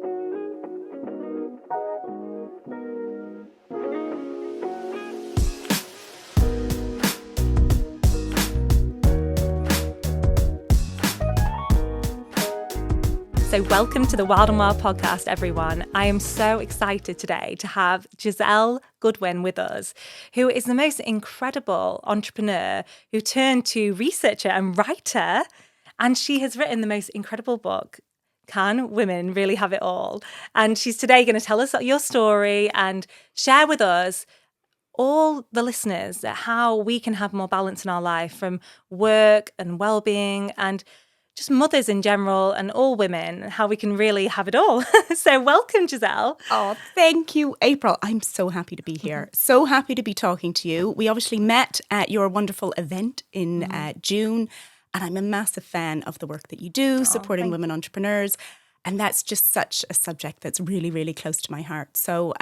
So welcome to the Wild and Wild podcast, everyone. I am so excited today to have Giselle Goodwin with us, who is the most incredible entrepreneur who turned to researcher and writer. And she has written the most incredible book, Can Women Really Have It All? And she's today going to tell us your story and share with us, all the listeners, how we can have more balance in our life from work and well-being and just mothers in general and all women, how we can really have it all. So welcome, Giselle. Oh, thank you, April. I'm so happy to be here. So happy to be talking to you. We obviously met at your wonderful event in June, and I'm a massive fan of the work that you do, supporting women entrepreneurs. And that's just such a subject that's really, really close to my heart. So,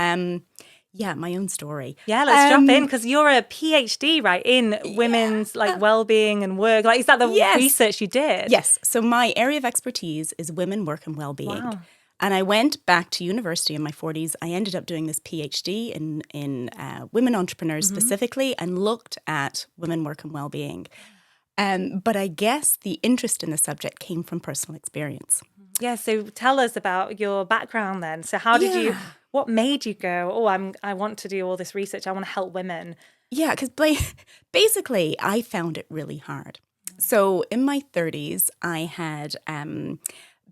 yeah, my own story. Yeah, let's jump in, because you're a PhD, right, in women's well-being and work. Like, is that the research you did? Yes. So my area of expertise is women, work and well-being. Wow. And I went back to university in my 40s. I ended up doing this PhD in women entrepreneurs specifically, and looked at women, work and well-being. But I guess the interest in the subject came from personal experience. Yeah, so tell us about your background then. So how did you... What made you go, I want to do all this research, I want to help women? Yeah, because basically I found it really hard. So in my 30s, I had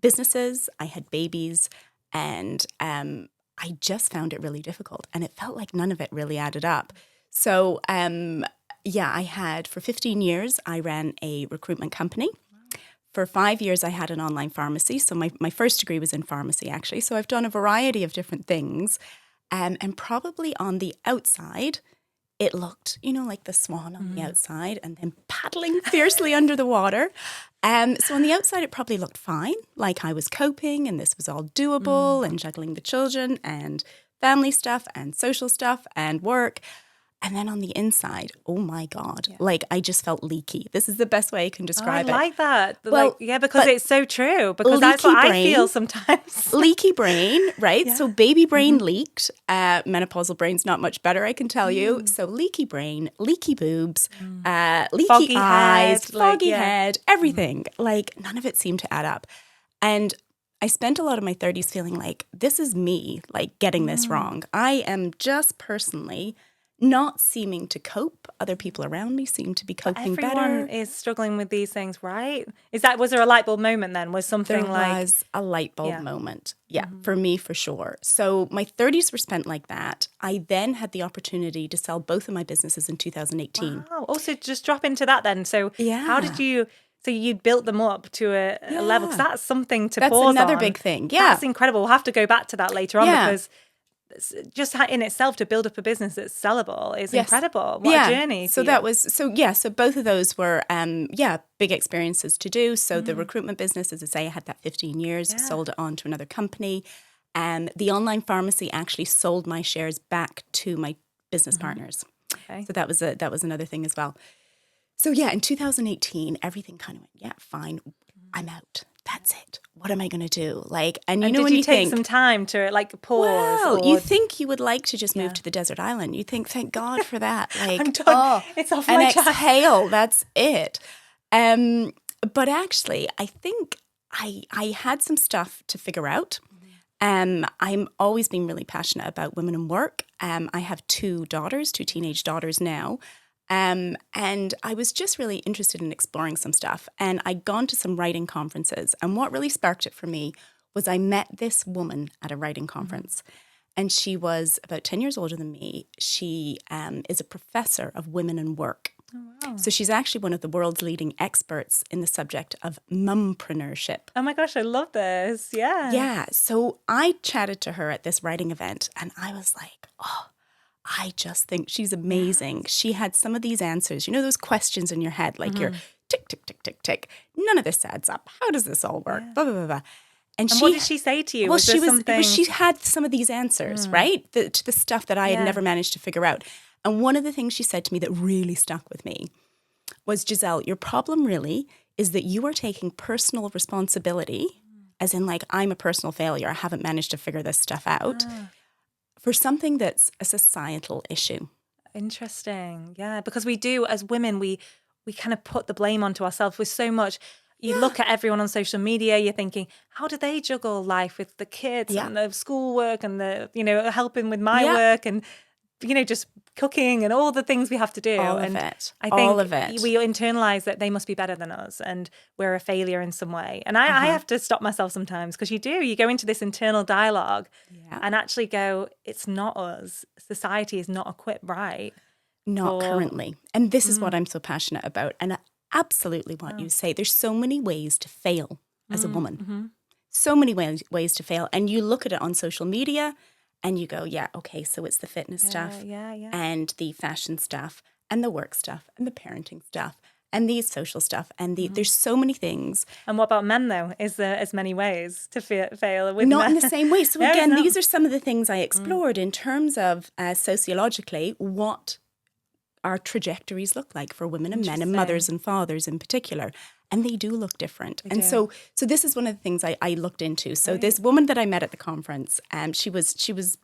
businesses, I had babies, and I just found it really difficult. And it felt like none of it really added up. So I had, for 15 years, I ran a recruitment company. For 5 years, I had an online pharmacy. So my first degree was in pharmacy, actually. So I've done a variety of different things. And probably on the outside, it looked, like the swan on the outside and then paddling fiercely under the water. So on the outside, it probably looked fine, like I was coping and this was all doable and juggling the children and family stuff and social stuff and work. And then on the inside, oh my God, I just felt leaky. This is the best way I can describe it. I like that. Well, because it's so true. Because that's what I feel sometimes. Leaky brain, right? Yeah. So baby brain leaked. Menopausal brain's not much better, I can tell you. So leaky brain, leaky boobs, leaky foggy eyes, head, foggy head, everything. None of it seemed to add up. And I spent a lot of my 30s feeling like, this is me, getting this wrong. I am just personally not seeming to cope. Other people around me seem to be coping better. Everyone is struggling with these things, right? Was there a light bulb moment then? Was something There was a light bulb moment. Yeah, for me, for sure. So my 30s were spent like that. I then had the opportunity to sell both of my businesses in 2018. Wow. Also, just drop into that then. So how did you... So you built them up to a level, because that's something to pause on. That's another big thing, yeah. That's incredible. We'll have to go back to that later on, because... just in itself, to build up a business that's sellable is incredible. What a journey. So both of those were, big experiences to do. So the recruitment business, as I say, I had that 15 years, sold it on to another company. And the online pharmacy actually sold my shares back to my business partners. Okay. So that was another thing as well. So in 2018, everything kind of went, fine, I'm out. That's it. What am I going to do? And did when you you take think, some time to pause? Well, you think you would like to just move to the desert island. You think, thank God for that. I'm done. It's off my chest. Exhale. That's it. But actually, I think I had some stuff to figure out. I'm always been really passionate about women and work. I have two teenage daughters now. And I was just really interested in exploring some stuff. And I'd gone to some writing conferences. And what really sparked it for me was I met this woman at a writing conference. And she was about 10 years older than me. She is a professor of women and work. Oh, wow. So she's actually one of the world's leading experts in the subject of mumpreneurship. Oh my gosh, I love this. Yeah. Yeah. So I chatted to her at this writing event and I was like, I just think she's amazing. She had some of these answers, those questions in your head, you're tick, tick, tick, tick, tick. None of this adds up. How does this all work? Blah, blah, blah, blah. And what did she say to you? Well, she had some of these answers, right? To the stuff that I had never managed to figure out. And one of the things she said to me that really stuck with me was, Giselle, your problem really is that you are taking personal responsibility as in like, I'm a personal failure. I haven't managed to figure this stuff out, for something that's a societal issue. Interesting. Yeah, because we do, as women, we kind of put the blame onto ourselves with so much. You look at everyone on social media, you're thinking, how do they juggle life with the kids and the schoolwork and the, helping with my work and, just cooking and all the things we have to do. All and of it. I think all of it. we internalize that they must be better than us and we're a failure in some way. And I have to stop myself sometimes, because you go into this internal dialogue and actually go, it's not us. Society is not equipped right. Not currently. And this is what I'm so passionate about. And I absolutely want you to say, there's so many ways to fail as a woman. So many ways to fail. And you look at it on social media and you go, yeah, okay, so it's the fitness stuff and the fashion stuff and the work stuff and the parenting stuff and the social stuff. And there's so many things. And what about men, though? Is there as many ways to fail with Not men? in the same way. So again, these are some of the things I explored in terms of sociologically, what our trajectories look like for women and men and mothers and fathers in particular. And they do look different. And so this is one of the things I looked into. So this woman that I met at the conference, she was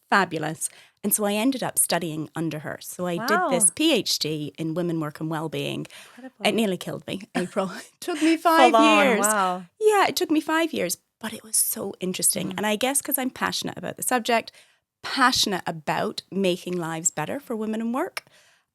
fabulous. And so I ended up studying under her. So I did this PhD in women, work and well-being. Incredible. It nearly killed me, April. It took me 5 years. Wow. Yeah, it took me 5 years, but it was so interesting. And I guess because I'm passionate about the subject, passionate about making lives better for women in work.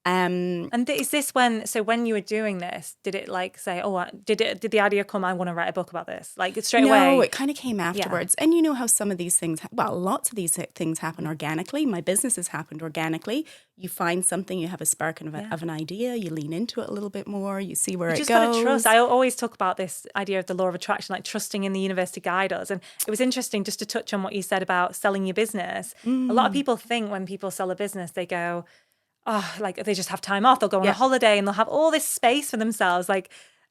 And is this when you were doing this, did it like say, did the idea come, I want to write a book about this? Like straight away? No, it kind of came afterwards. And you know how some of these things, lots of these things happen organically. My business has happened organically. You find something, you have a spark of an idea, you lean into it a little bit more, you see where it goes. You just got to trust. I always talk about this idea of the law of attraction, like trusting in the universe to guide us. And it was interesting just to touch on what you said about selling your business. A lot of people think when people sell a business, they go, like they just have time off. They'll go on a holiday and they'll have all this space for themselves. Like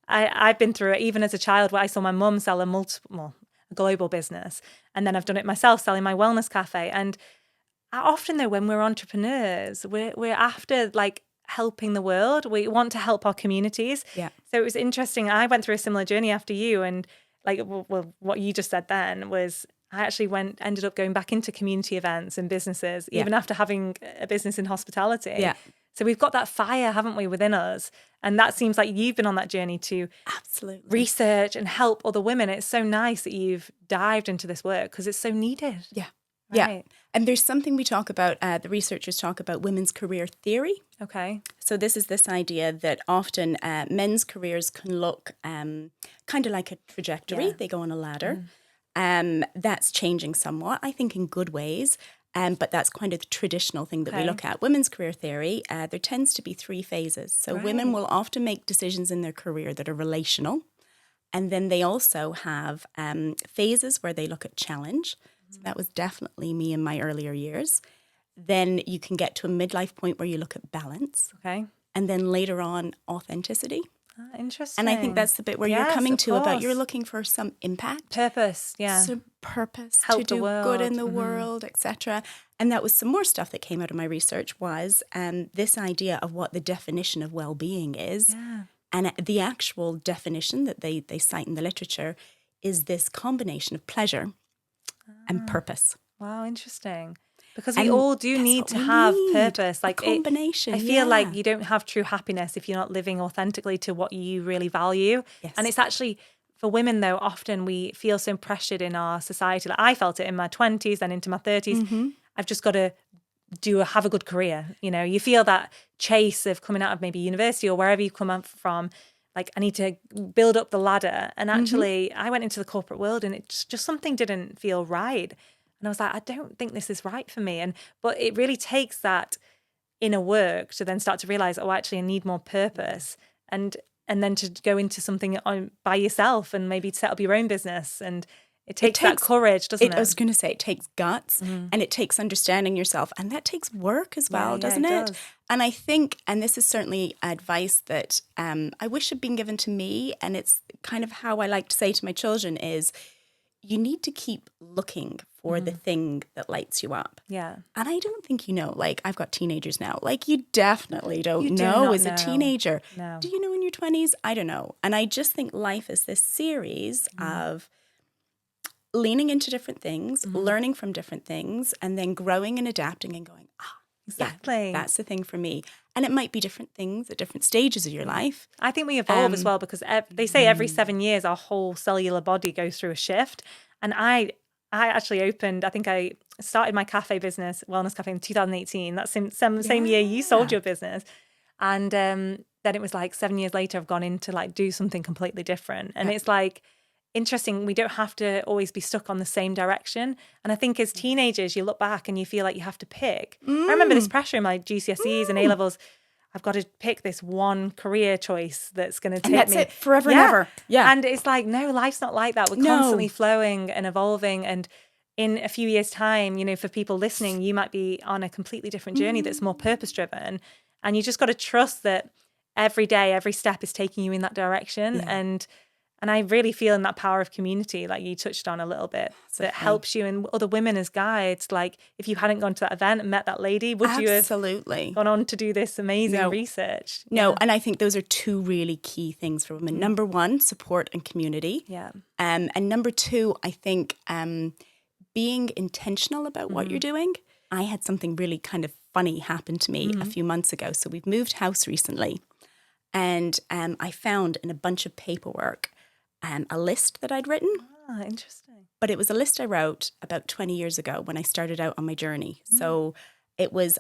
I've been through it even as a child, where I saw my mum sell a global business. And then I've done it myself, selling my wellness cafe. And often though, when we're entrepreneurs, we're after like helping the world. We want to help our communities. Yeah. So it was interesting. I went through a similar journey after you, and like what you just said then was, I actually ended up going back into community events and businesses, even after having a business in hospitality. Yeah. So we've got that fire, haven't we, within us? And that seems like you've been on that journey to research and help other women. It's so nice that you've dived into this work because it's so needed. Yeah. Right. Yeah. And there's something we talk about, the researchers talk about women's career theory. Okay. So this is this idea that often men's careers can look kind of like a trajectory. Yeah. They go on a ladder. That's changing somewhat, I think, in good ways. But that's kind of the traditional thing that we look at. Women's career theory, there tends to be 3 phases. So women will often make decisions in their career that are relational. And then they also have phases where they look at challenge. So that was definitely me in my earlier years. Then you can get to a midlife point where you look at balance. Okay. And then later on, authenticity. Interesting. And I think that's the bit where you're coming to about you're looking for some impact. Purpose, yeah. So purpose, help to do the good in the world, etc. And that was some more stuff that came out of my research was this idea of what the definition of well-being is. Yeah. And the actual definition that they cite in the literature is this combination of pleasure and purpose. Wow, interesting. Because we all do need to have purpose. Like a combination. I feel like you don't have true happiness if you're not living authentically to what you really value. Yes. And it's actually, for women though, often we feel so pressured in our society. Like I felt it in my 20s and into my 30s. Mm-hmm. I've just got to have a good career. You know, you feel that chase of coming out of maybe university or wherever you come up from. Like I need to build up the ladder. And actually I went into the corporate world and it just something didn't feel right. And I was like, I don't think this is right for me. But it really takes that inner work to then start to realize, actually, I need more purpose. And then to go into something by yourself and maybe set up your own business. And it takes that courage, doesn't it? I was going to say, it takes guts and it takes understanding yourself. And that takes work as well, doesn't it? Does. And I think, and this is certainly advice that I wish had been given to me. And it's kind of how I like to say to my children is, you need to keep looking for the thing that lights you up. Yeah. And I don't think like I've got teenagers now. Like you definitely don't know as a teenager. No. Do you know in your 20s? I don't know. And I just think life is this series of leaning into different things, learning from different things, and then growing and adapting and going, Exactly. yeah, that's the thing for me. And it might be different things at different stages of your life. I think we evolve as well, because they say every 7 years our whole cellular body goes through a shift. And I actually I think I started my cafe business, wellness cafe, in 2018. That's same year you sold your business. And then it was like 7 years later, I've gone in to like do something completely different. And it's like interesting. We don't have to always be stuck on the same direction. And I think as teenagers, you look back and you feel like you have to pick. I remember this pressure in my GCSEs and A-levels. I've got to pick this one career choice that's going to take me. And that's it forever and ever. Yeah. And it's like, no, life's not like that. We're constantly flowing and evolving. And in a few years' time, you know, for people listening, you might be on a completely different journey that's more purpose-driven. And you just got to trust that every day, every step is taking you in that direction. Yeah. And I really feel in that power of community, like you touched on a little bit, that helps you, and other women as guides. Like if you hadn't gone to that event and met that lady, would you have gone on to do this amazing research? No, and I think those are two really key things for women. Number one, support and community. Yeah. And number two, I think being intentional about what you're doing. I had something really kind of funny happen to me a few months ago. So we've moved house recently, and I found in a bunch of paperwork a list that I'd written. Ah, interesting. But it was a list I wrote about 20 years ago when I started out on my journey. So it was,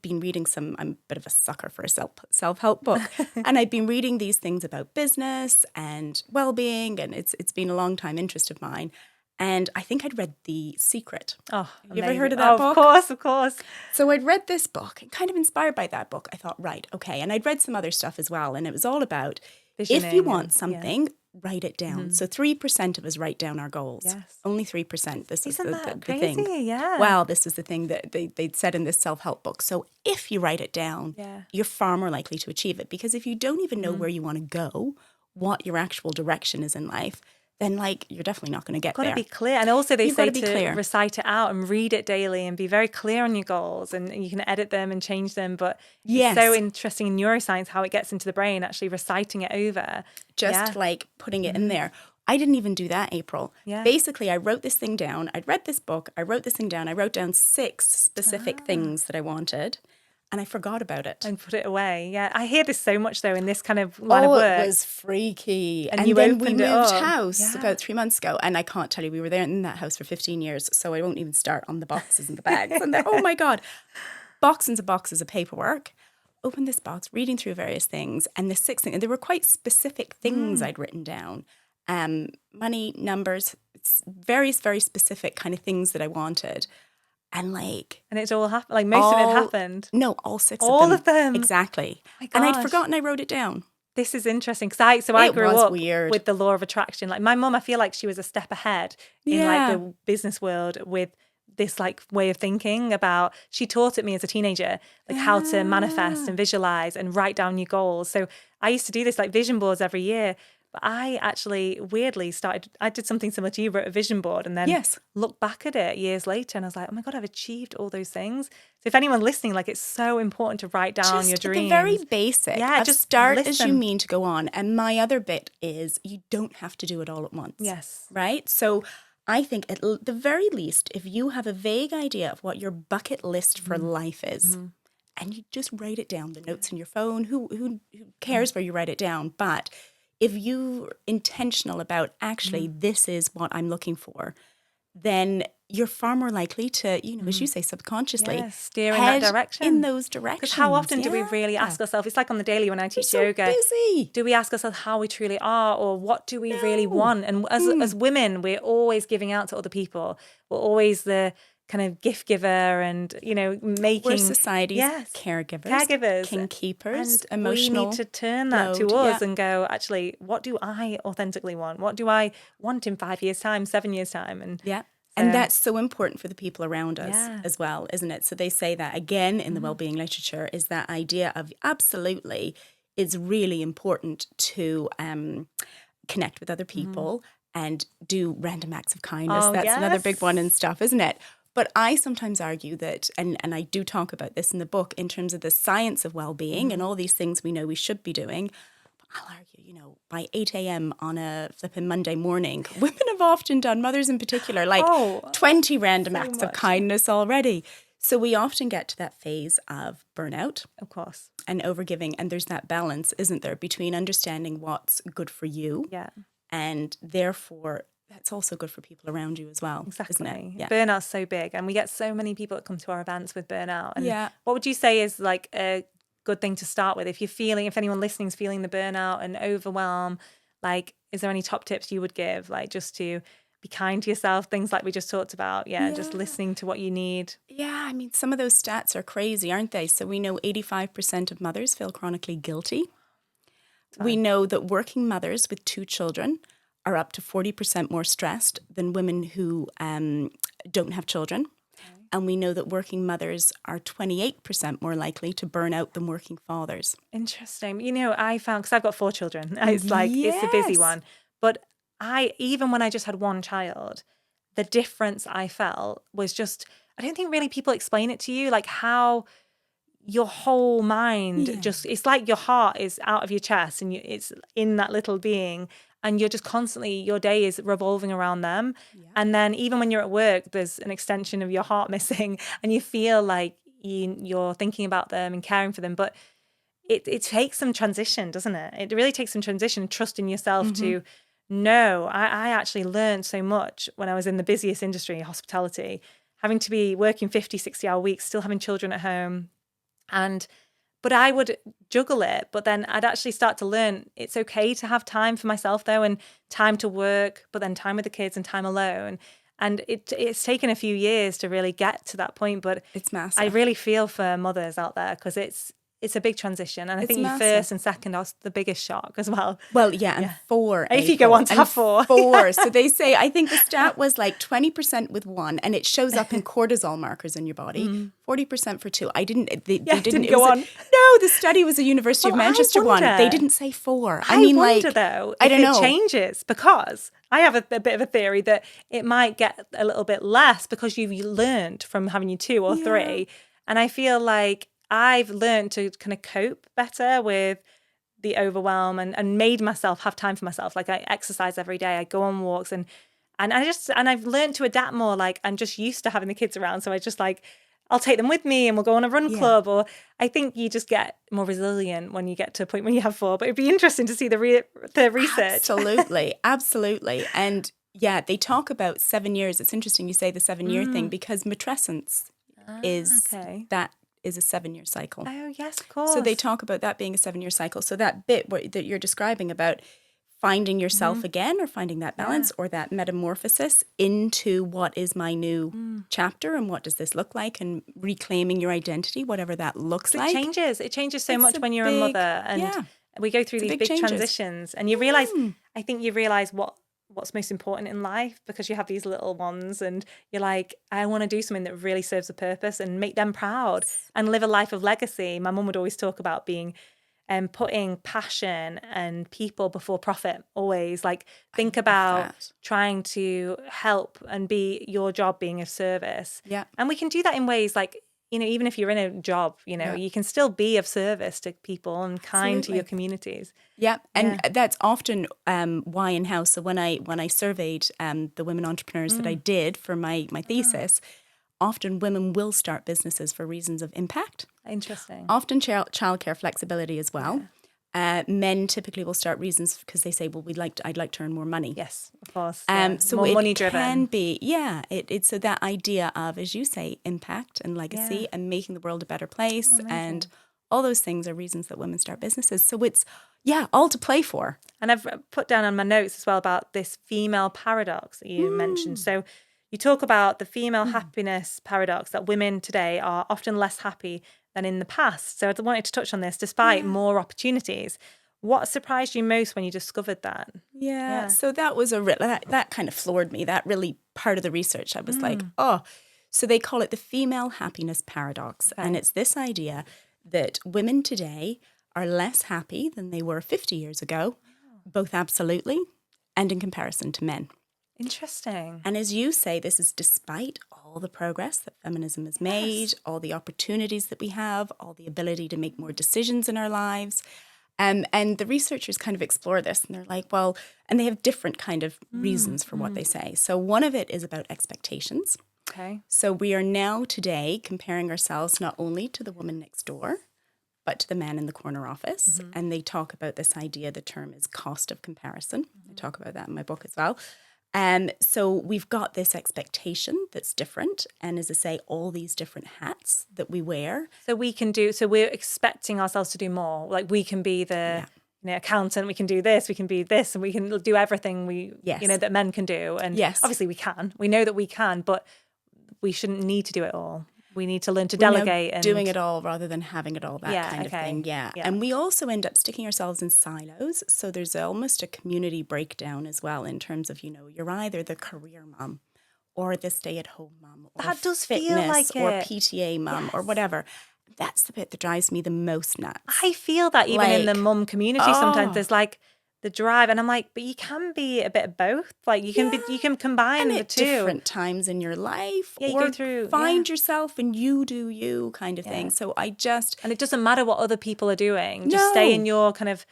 been reading I'm a bit of a sucker for a self-help book. And I'd been reading these things about business and well-being, and it's been a long time interest of mine. And I think I'd read The Secret. Oh, you ever heard of that book? Of course. So I'd read this book, and kind of inspired by that book, I thought, right, okay. And I'd read some other stuff as well. And it was all about, if you want something, write it down. So 3% of us write down our goals. Yes. Only 3%. This is the crazy? thing. Yeah. Well, this was the thing that they'd said in this self-help book. So if you write it down, you're far more likely to achieve it. Because if you don't even know where you want to go, what your actual direction is in life, then like you're definitely not going to get there. Got to be clear. And also they say to recite it out and read it daily and be very clear on your goals, and you can edit them and change them. But it's so interesting in neuroscience how it gets into the brain, actually reciting it over. Just like putting it in there. I didn't even do that, April. Yeah. Basically, I wrote this thing down. I'd read this book. I wrote this thing down. I wrote down 6 specific things that I wanted. And I forgot about it. And put it away. Yeah. I hear this so much, though, in this kind of line of work. It was freaky. And you then we moved house about 3 months ago. And I can't tell you, we were there in that house for 15 years. So I won't even start on the boxes and the bags. And oh my God, boxes and boxes of paperwork. Opened this box, reading through various things. And the 6th thing, and there were quite specific things I'd written down. Money, numbers, various, very specific kind of things that I wanted. And it's all happened. Like most of it happened. No, all 6 of them. All of them. Exactly. My and I'd forgotten I wrote it down. This is interesting because I grew up with the law of attraction. Like my mum, I feel like she was a step ahead in like the business world with this like way of thinking about. She taught it me as a teenager, like how to manifest and visualize and write down your goals. So I used to do this like vision boards every year. But I actually weirdly I did something similar to you, wrote a vision board and then looked back at it years later and I was like, oh my God, I've achieved all those things. So if anyone listening, like it's so important to write down your dreams. The very basic. Yeah, just start as you mean to go on. And my other bit is you don't have to do it all at once. Yes. Right? So I think at the very least, if you have a vague idea of what your bucket list for life is, and you just write it down, the notes in your phone, who cares where you write it down? But if you're intentional about actually this is what I'm looking for, then you're far more likely to, as you say, subconsciously steer in that direction. In those directions. Because how often do we really ask ourselves? It's like on the daily when I teach yoga. Busy. Do we ask ourselves how we truly are, or what do we really want? And as women, we're always giving out to other people. We're always the kind of gift giver and, making... We're society's caregivers, king keepers, and emotional we need to turn that to us and go, actually, what do I authentically want? What do I want in 5 years' time, 7 years' time? And that's so important for the people around us as well, isn't it? So they say that, again, in the wellbeing literature, is that idea of absolutely it's really important to connect with other people and do random acts of kindness. That's another big one and stuff, isn't it? But I sometimes argue that, and I do talk about this in the book, in terms of the science of well-being and all these things we know we should be doing, I'll argue, by 8 a.m. on a flipping Monday morning, women have often done, mothers in particular, 20 random acts of kindness already. So we often get to that phase of burnout. Of course. And overgiving. And there's that balance, isn't there, between understanding what's good for you. Yeah. And therefore, that's also good for people around you as well. Exactly. Isn't it? Yeah. Burnout's so big. And we get so many people that come to our events with burnout. And Yeah. what would you say is like a good thing to start with? If anyone listening is feeling the burnout and overwhelm, like, is there any top tips you would give? Like, just to be kind to yourself, things like we just talked about. Yeah, just listening to what you need. Yeah, I mean, some of those stats are crazy, aren't they? So we know 85% of mothers feel chronically guilty. We know that working mothers with 2 children are up to 40% more stressed than women who don't have children. Okay. And we know that working mothers are 28% more likely to burn out than working fathers. Interesting. I found, because I've got 4 children, it's like, it's a busy one. But even when I just had one child, the difference I felt was just, I don't think really people explain it to you, like how your whole mind just, it's like your heart is out of your chest and it's in that little being, and you're just constantly, your day is revolving around them. Yeah. And then even when you're at work, there's an extension of your heart missing and you feel like you're thinking about them and caring for them. But it takes some transition, doesn't it? It really takes some transition, trust in yourself to know. I actually learned so much when I was in the busiest industry, hospitality, having to be working 50, 60-hour weeks, still having children at home. But I would juggle it, but then I'd actually start to learn it's okay to have time for myself though, and time to work, but then time with the kids and time alone. And it's taken a few years to really get to that point, but it's massive. I really feel for mothers out there because it's a big transition. And I think your first and second are the biggest shock as well. Well, yeah, and 4. If you go on to have 4. 4. So they say, I think the stat was like 20% with 1, and it shows up in cortisol markers in your body. 40% for 2. They didn't go on. No, the study was a University of Manchester one. They didn't say 4. I wonder though, if it changes, because I have a bit of a theory that it might get a little bit less because you've learned from having you 2 or 3. And I feel like I've learned to kind of cope better with the overwhelm and made myself have time for myself. Like I exercise every day, I go on walks and I've learned to adapt more. Like I'm just used to having the kids around. So I just I'll take them with me and we'll go on a run club, or I think you just get more resilient when you get to a point when you have 4. But it'd be interesting to see the research. Absolutely. Absolutely. And yeah, they talk about 7 years. It's interesting you say the 7-year thing because matrescence is that is a 7-year cycle. Oh, yes, of course. So they talk about that being a 7-year cycle. So that bit that you're describing about finding yourself again, or finding that balance or that metamorphosis into what is my new chapter and what does this look like, and reclaiming your identity, whatever that looks like. It changes so much when you're a mother, and we go through these big transitions, and you realize, I think you realize what's most important in life, because you have these little ones and you're like, I want to do something that really serves a purpose and make them proud and live a life of legacy. My mum would always talk about being putting passion and people before profit, always. Like, think about trying to help and be your job being of service. Yeah. And we can do that in ways like, even if you're in a job, you can still be of service to people and kind to your communities. Yeah. And that's often why and how. So when I surveyed the women entrepreneurs that I did for my thesis, often women will start businesses for reasons of impact. Interesting. Often childcare flexibility as well. Yeah. Men typically will start reasons because they say, well, I'd like to earn more money. Yes, of course. So more money driven. It can be, it's so that idea of, as you say, impact and legacy and making the world a better place, and all those things are reasons that women start businesses. So it's, all to play for. And I've put down on my notes as well about this female paradox that you mentioned. So you talk about the female happiness paradox, that women today are often less happy than in the past. So I wanted to touch on this, despite more opportunities. What surprised you most when you discovered that? Yeah. So that was that kind of floored me. That really part of the research. I was like, so they call it the female happiness paradox. Okay. And it's this idea that women today are less happy than they were 50 years ago, both absolutely and in comparison to men. Interesting. And as you say, this is despite all the progress that feminism has made, all the opportunities that we have, all the ability to make more decisions in our lives. And the researchers kind of explore this, and they're like, well, and they have different kind of reasons for what they say. So one of it is about expectations. Okay. So we are now today comparing ourselves not only to the woman next door, but to the man in the corner office. And they talk about this idea, the term is cost of comparison. I talk about that in my book as well. So we've got this expectation that's different. And as I say, all these different hats that we wear. So we're expecting ourselves to do more. Like we can be the accountant, we can do this, we can be this, and we can do everything that men can do. And obviously we can. We know that we can, but we shouldn't need to do it all. We need to learn to delegate. And doing it all rather than having it all, that kind of thing. Yeah. And we also end up sticking ourselves in silos. So there's almost a community breakdown as well in terms of, you're either the career mom or the stay-at-home mom or that does fitness feel like or it. PTA mom or whatever. That's the bit that drives me the most nuts. I feel that even in the mum community sometimes there's like the drive, and I'm like, but you can be a bit of both. Like you can combine and the at two. different times in your life. Yeah, you or go through, find yourself and you do you kind of thing. So and it doesn't matter what other people are doing. Just stay in your kind of,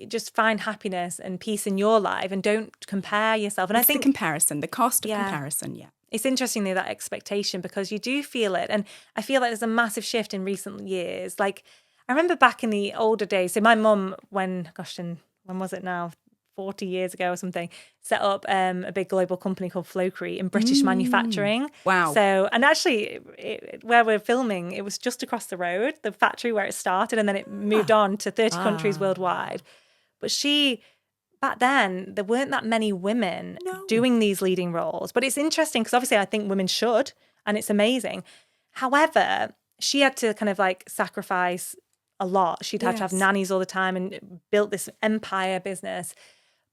just find happiness and peace in your life and don't compare yourself. And it's I think the comparison, the cost of comparison. Yeah. It's interesting though, that expectation, because you do feel it. And I feel like there's a massive shift in recent years. Like I remember back in the older days, so my mum, when was it now? 40 years ago or something, set up a big global company called Flowcrete in British manufacturing. Wow. So, and actually where we're filming, it was just across the road, the factory where it started, and then it moved on to 30 countries worldwide. But back then, there weren't that many women doing these leading roles. But it's interesting because obviously I think women should, and it's amazing. However, she had to kind of like sacrifice a lot. She'd had to have nannies all the time and built this empire business.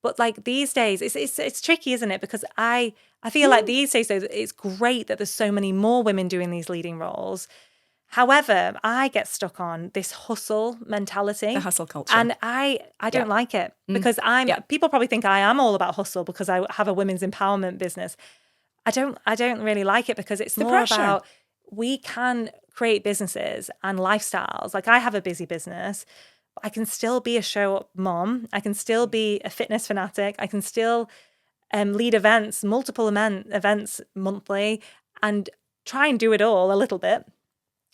But like these days, it's tricky, isn't it? Because I feel like these days, though, it's great that there's so many more women doing these leading roles. However, I get stuck on this hustle mentality. The hustle culture. And I don't like it because people probably think I am all about hustle because I have a women's empowerment business. I don't really like it because it's more about, we can create businesses and lifestyles. Like I have a busy business, I can still be a show-up mom. I can still be a fitness fanatic. I can still lead events, multiple events monthly, and try and do it all a little bit,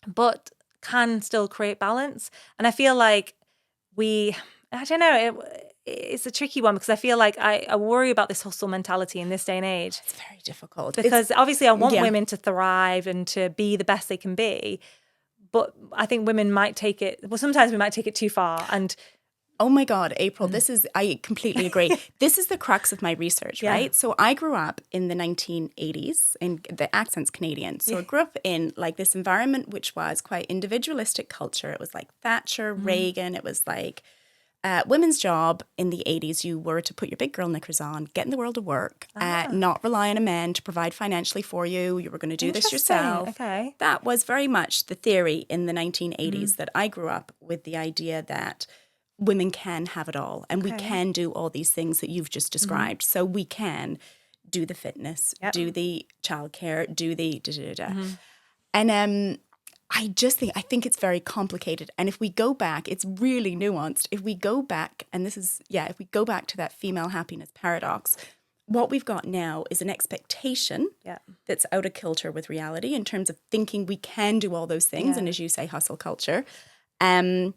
but can still create balance. And I feel like I don't know, it's a tricky one because I feel like I worry about this hustle mentality in this day and age. It's very difficult. Because obviously I want women to thrive and to be the best they can be. But I think women might take it, sometimes we might take it too far. And oh my God, April, I completely agree. This is the crux of my research, right? So I grew up in the 1980s, and the accent's Canadian. So I grew up in like this environment, which was quite individualistic culture. It was like Thatcher, Reagan. It was like women's job in the 80s. You were to put your big girl knickers on, get in the world of work, not rely on a man to provide financially for you. You were going to do this yourself. Okay. That was very much the theory in the 1980s that I grew up with, the idea that women can have it all and we can do all these things that you've just described. So we can do the fitness, do the childcare, do the da-da-da-da. And I think it's very complicated. And if we go back, it's really nuanced. If we go back, if we go back to that female happiness paradox, what we've got now is an expectation that's out of kilter with reality in terms of thinking we can do all those things. And as you say, hustle culture. And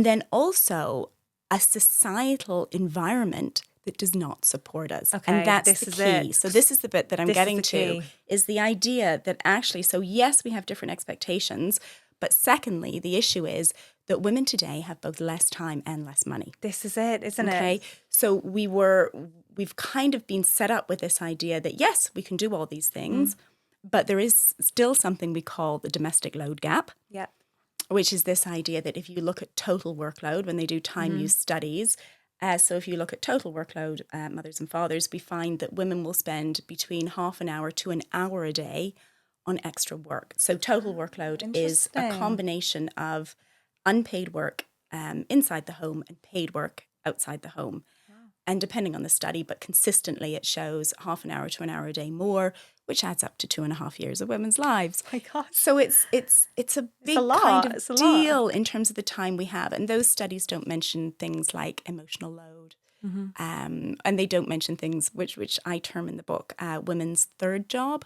then also a societal environment that does not support us. Okay, and that's the key. So this is the bit that I'm getting to, is the idea that actually, so yes, we have different expectations, but secondly, the issue is that women today have both less time and less money. This is it, isn't it? Okay, so we've kind of been set up with this idea that yes, we can do all these things, but there is still something we call the domestic load gap. Yeah. Which is this idea that if you look at total workload, when they do time use studies, so if you look at total workload, mothers and fathers, we find that women will spend between half an hour to an hour a day on extra work. So total workload is a combination of unpaid work inside the home and paid work outside the home. And depending on the study, but consistently it shows half an hour to an hour a day more, which adds up to 2.5 years of women's lives. Oh my gosh. So it's a big kind of deal in terms of the time we have. And those studies don't mention things like emotional load. And they don't mention things which I term in the book women's third job,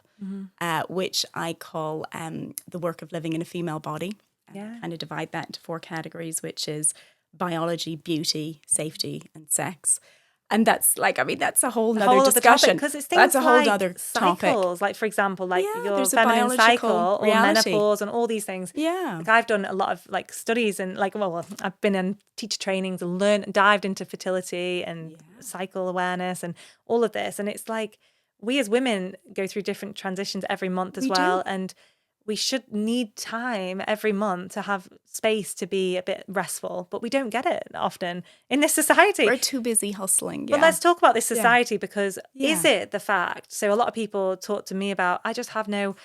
which I call the work of living in a female body. Kind of divide that into 4 categories, which is biology, beauty, safety, and sex. And that's that's a whole nother discussion. Because it's things that's a whole like other cycles, topic. like for example, like your there's a feminine cycle biological or reality. menopause and all these things. Yeah. Like I've done a lot of like studies and like, well, I've been in teacher trainings and dived into fertility and cycle awareness and all of this. And it's like we as women go through different transitions every month as well. And we should need time every month to have space to be a bit restful, but we don't get it often in this society. We're too busy hustling. But let's talk about this society because is it the fact? So a lot of people talk to me about, I just have no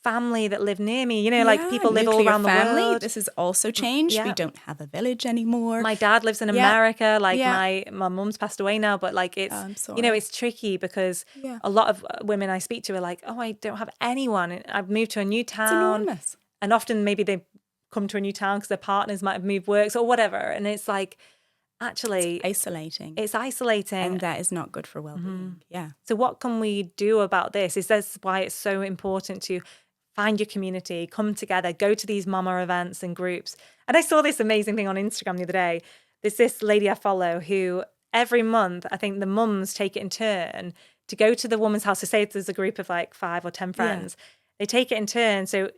family that live near me. You know, like people live all around the world. This has also changed. We don't have a village anymore. My dad lives in America. Like my mum's passed away now, but like it's, you know, it's tricky because a lot of women I speak to are like, oh, I don't have anyone. I've moved to a new town. It's enormous. And often maybe they come to a new town because their partners might have moved works or whatever. And it's like, actually, it's isolating. And that is not good for well-being. Yeah. So what can we do about this? Is this why it's so important to find your community, come together, go to these mama events and groups? And I saw this amazing thing on Instagram the other day. There's this lady I follow who every month, I think the mums take it in turn to go to the woman's house. So say there's a group of like 5 or 10 friends. They take it in turn. So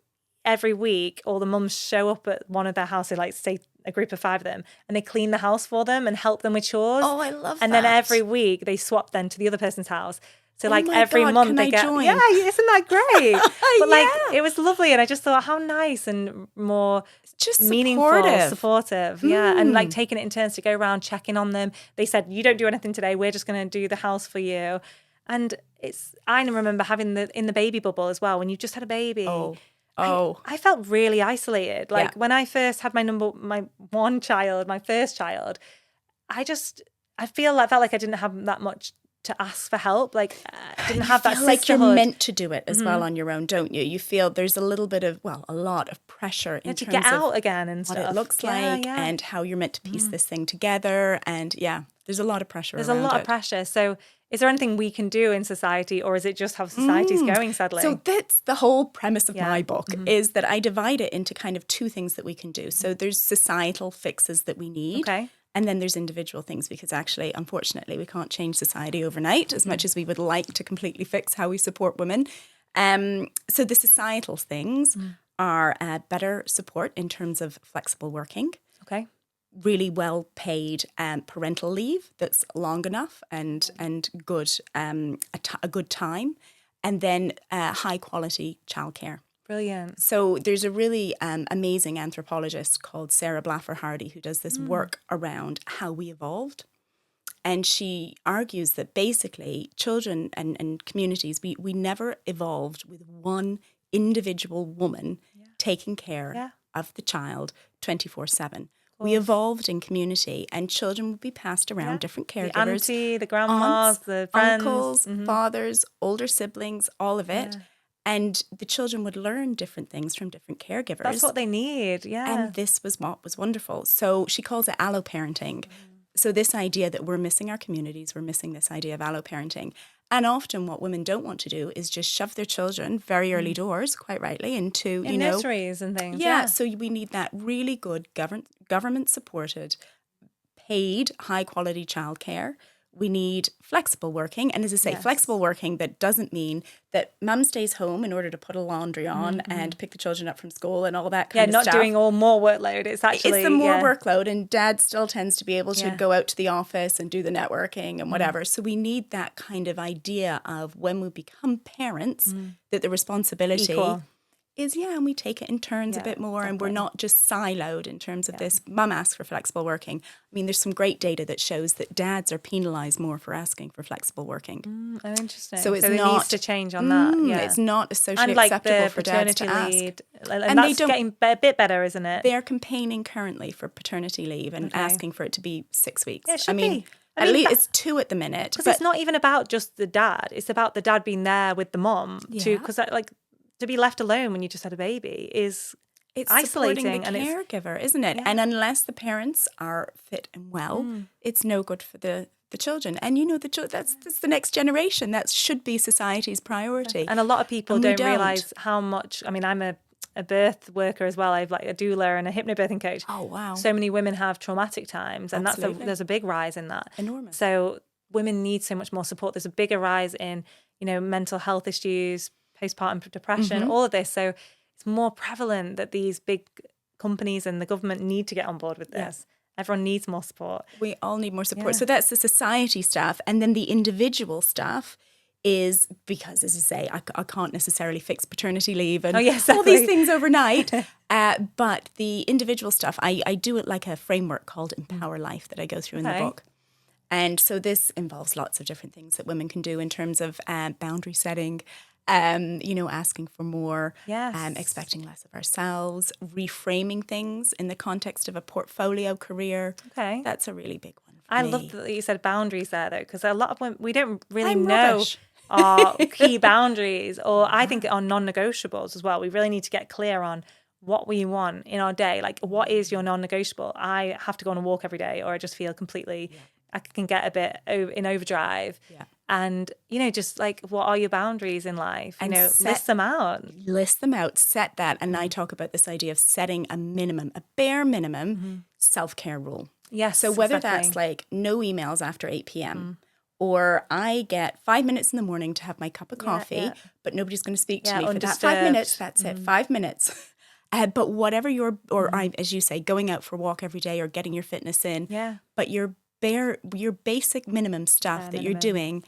every week, all the mums show up at one of their houses, like say a group of 5 of them, and they clean the house for them and help them with chores. Oh, I love that. And then every week they swap then to the other person's house. So like every month they get, join? yeah, isn't that great? But like it was lovely, and I just thought how nice and more just meaningful, supportive, and like taking it in turns to go around checking on them. They said, you don't do anything today, we're just going to do the house for you. And I remember having in the baby bubble as well when you just had a baby. I felt really isolated. Like when I first had my first child, I felt like I didn't have that much to ask for help. Like I didn't have that sisterhood. Like you're meant to do it as well on your own, don't you? You feel there's a little bit of, a lot of pressure in terms to get out of again and what stuff. it looks like and how you're meant to piece this thing together. And there's a lot of pressure. There's a lot of pressure. So is there anything we can do in society, or is it just how society's going, sadly? So that's the whole premise of my book, is that I divide it into kind of 2 things that we can do. So there's societal fixes that we need. Okay. And then there's individual things, because actually, unfortunately, we can't change society overnight as much as we would like to completely fix how we support women. So the societal things are better support in terms of flexible working. Okay. Really well paid parental leave that's long enough and good, a good time. And then high quality childcare. Brilliant. So there's a really amazing anthropologist called Sarah Blaffer Hardy who does this work around how we evolved. And she argues that basically children and communities, we never evolved with one individual woman taking care of the child 24/7. We evolved in community, and children would be passed around different caregivers. The auntie, the grandmas, aunts, the friends. uncles, fathers, older siblings, all of it. And the children would learn different things from different caregivers. That's what they need, And this was what was wonderful. So she calls it alloparenting. So this idea that we're missing our communities, we're missing this idea of alloparenting. And often what women don't want to do is just shove their children very early doors, quite rightly, into, nurseries and things. So we need that really good government-supported, paid, high-quality childcare. We need flexible working. And as I say, flexible working, that doesn't mean that mum stays home in order to put a laundry on and pick the children up from school and all that kind of stuff. Yeah, not doing all more workload. It's actually... It's the more workload, and dad still tends to be able to go out to the office and do the networking and whatever. So we need that kind of idea of when we become parents, that the responsibility... Equal. is, and we take it in turns a bit more, and we're not just siloed in terms of this. Mum asks for flexible working. I mean, there's some great data that shows that dads are penalised more for asking for flexible working. Oh, interesting. So it needs to change on that. It's not socially and acceptable for dads to lead, ask. And that's getting a bit better, isn't it? They're campaigning currently for paternity leave and asking for it to be 6 weeks. Yeah, it should be. At least it's 2 at the minute. Because it's not even about just the dad. It's about the dad being there with the mom too. Because like to be left alone when you just had a baby is isolating. Supporting the caregiver, isn't it? Yeah. And unless the parents are fit and well, it's no good for the children. And that's the next generation. That should be society's priority. And a lot of people don't realise how much. I mean, I'm a birth worker as well. I've like a doula and a hypnobirthing coach. Oh wow! So many women have traumatic times, and there's a big rise in that. Enormous. So women need so much more support. There's a bigger rise in mental health issues, postpartum depression, all of this. So it's more prevalent that these big companies and the government need to get on board with this. Yeah. Everyone needs more support. We all need more support. Yeah. So that's the society stuff, and then the individual stuff is because, as you say, I can't necessarily fix paternity leave and all these things overnight. But the individual stuff, I do it like a framework called Empower Life that I go through in the book. And so this involves lots of different things that women can do in terms of boundary setting, asking for more, expecting less of ourselves, reframing things in the context of a portfolio career. Okay. That's a really big one for me. I love that you said boundaries there, though, because a lot of women, we don't really know our key boundaries, or I think our non-negotiables as well. We really need to get clear on what we want in our day. Like, what is your non-negotiable? I have to go on a walk every day, or I just feel completely, I can get a bit in overdrive. Yeah. And, just like, what are your boundaries in life? List them out. List them out, set that. And I talk about this idea of setting a bare minimum self-care rule. Yes. So whether that's like no emails after 8 p.m., or I get 5 minutes in the morning to have my cup of coffee, but nobody's going to speak to me for that 5 minutes. That's it, 5 minutes. But whatever as you say, going out for a walk every day or getting your fitness in, but your basic minimum stuff that you're doing,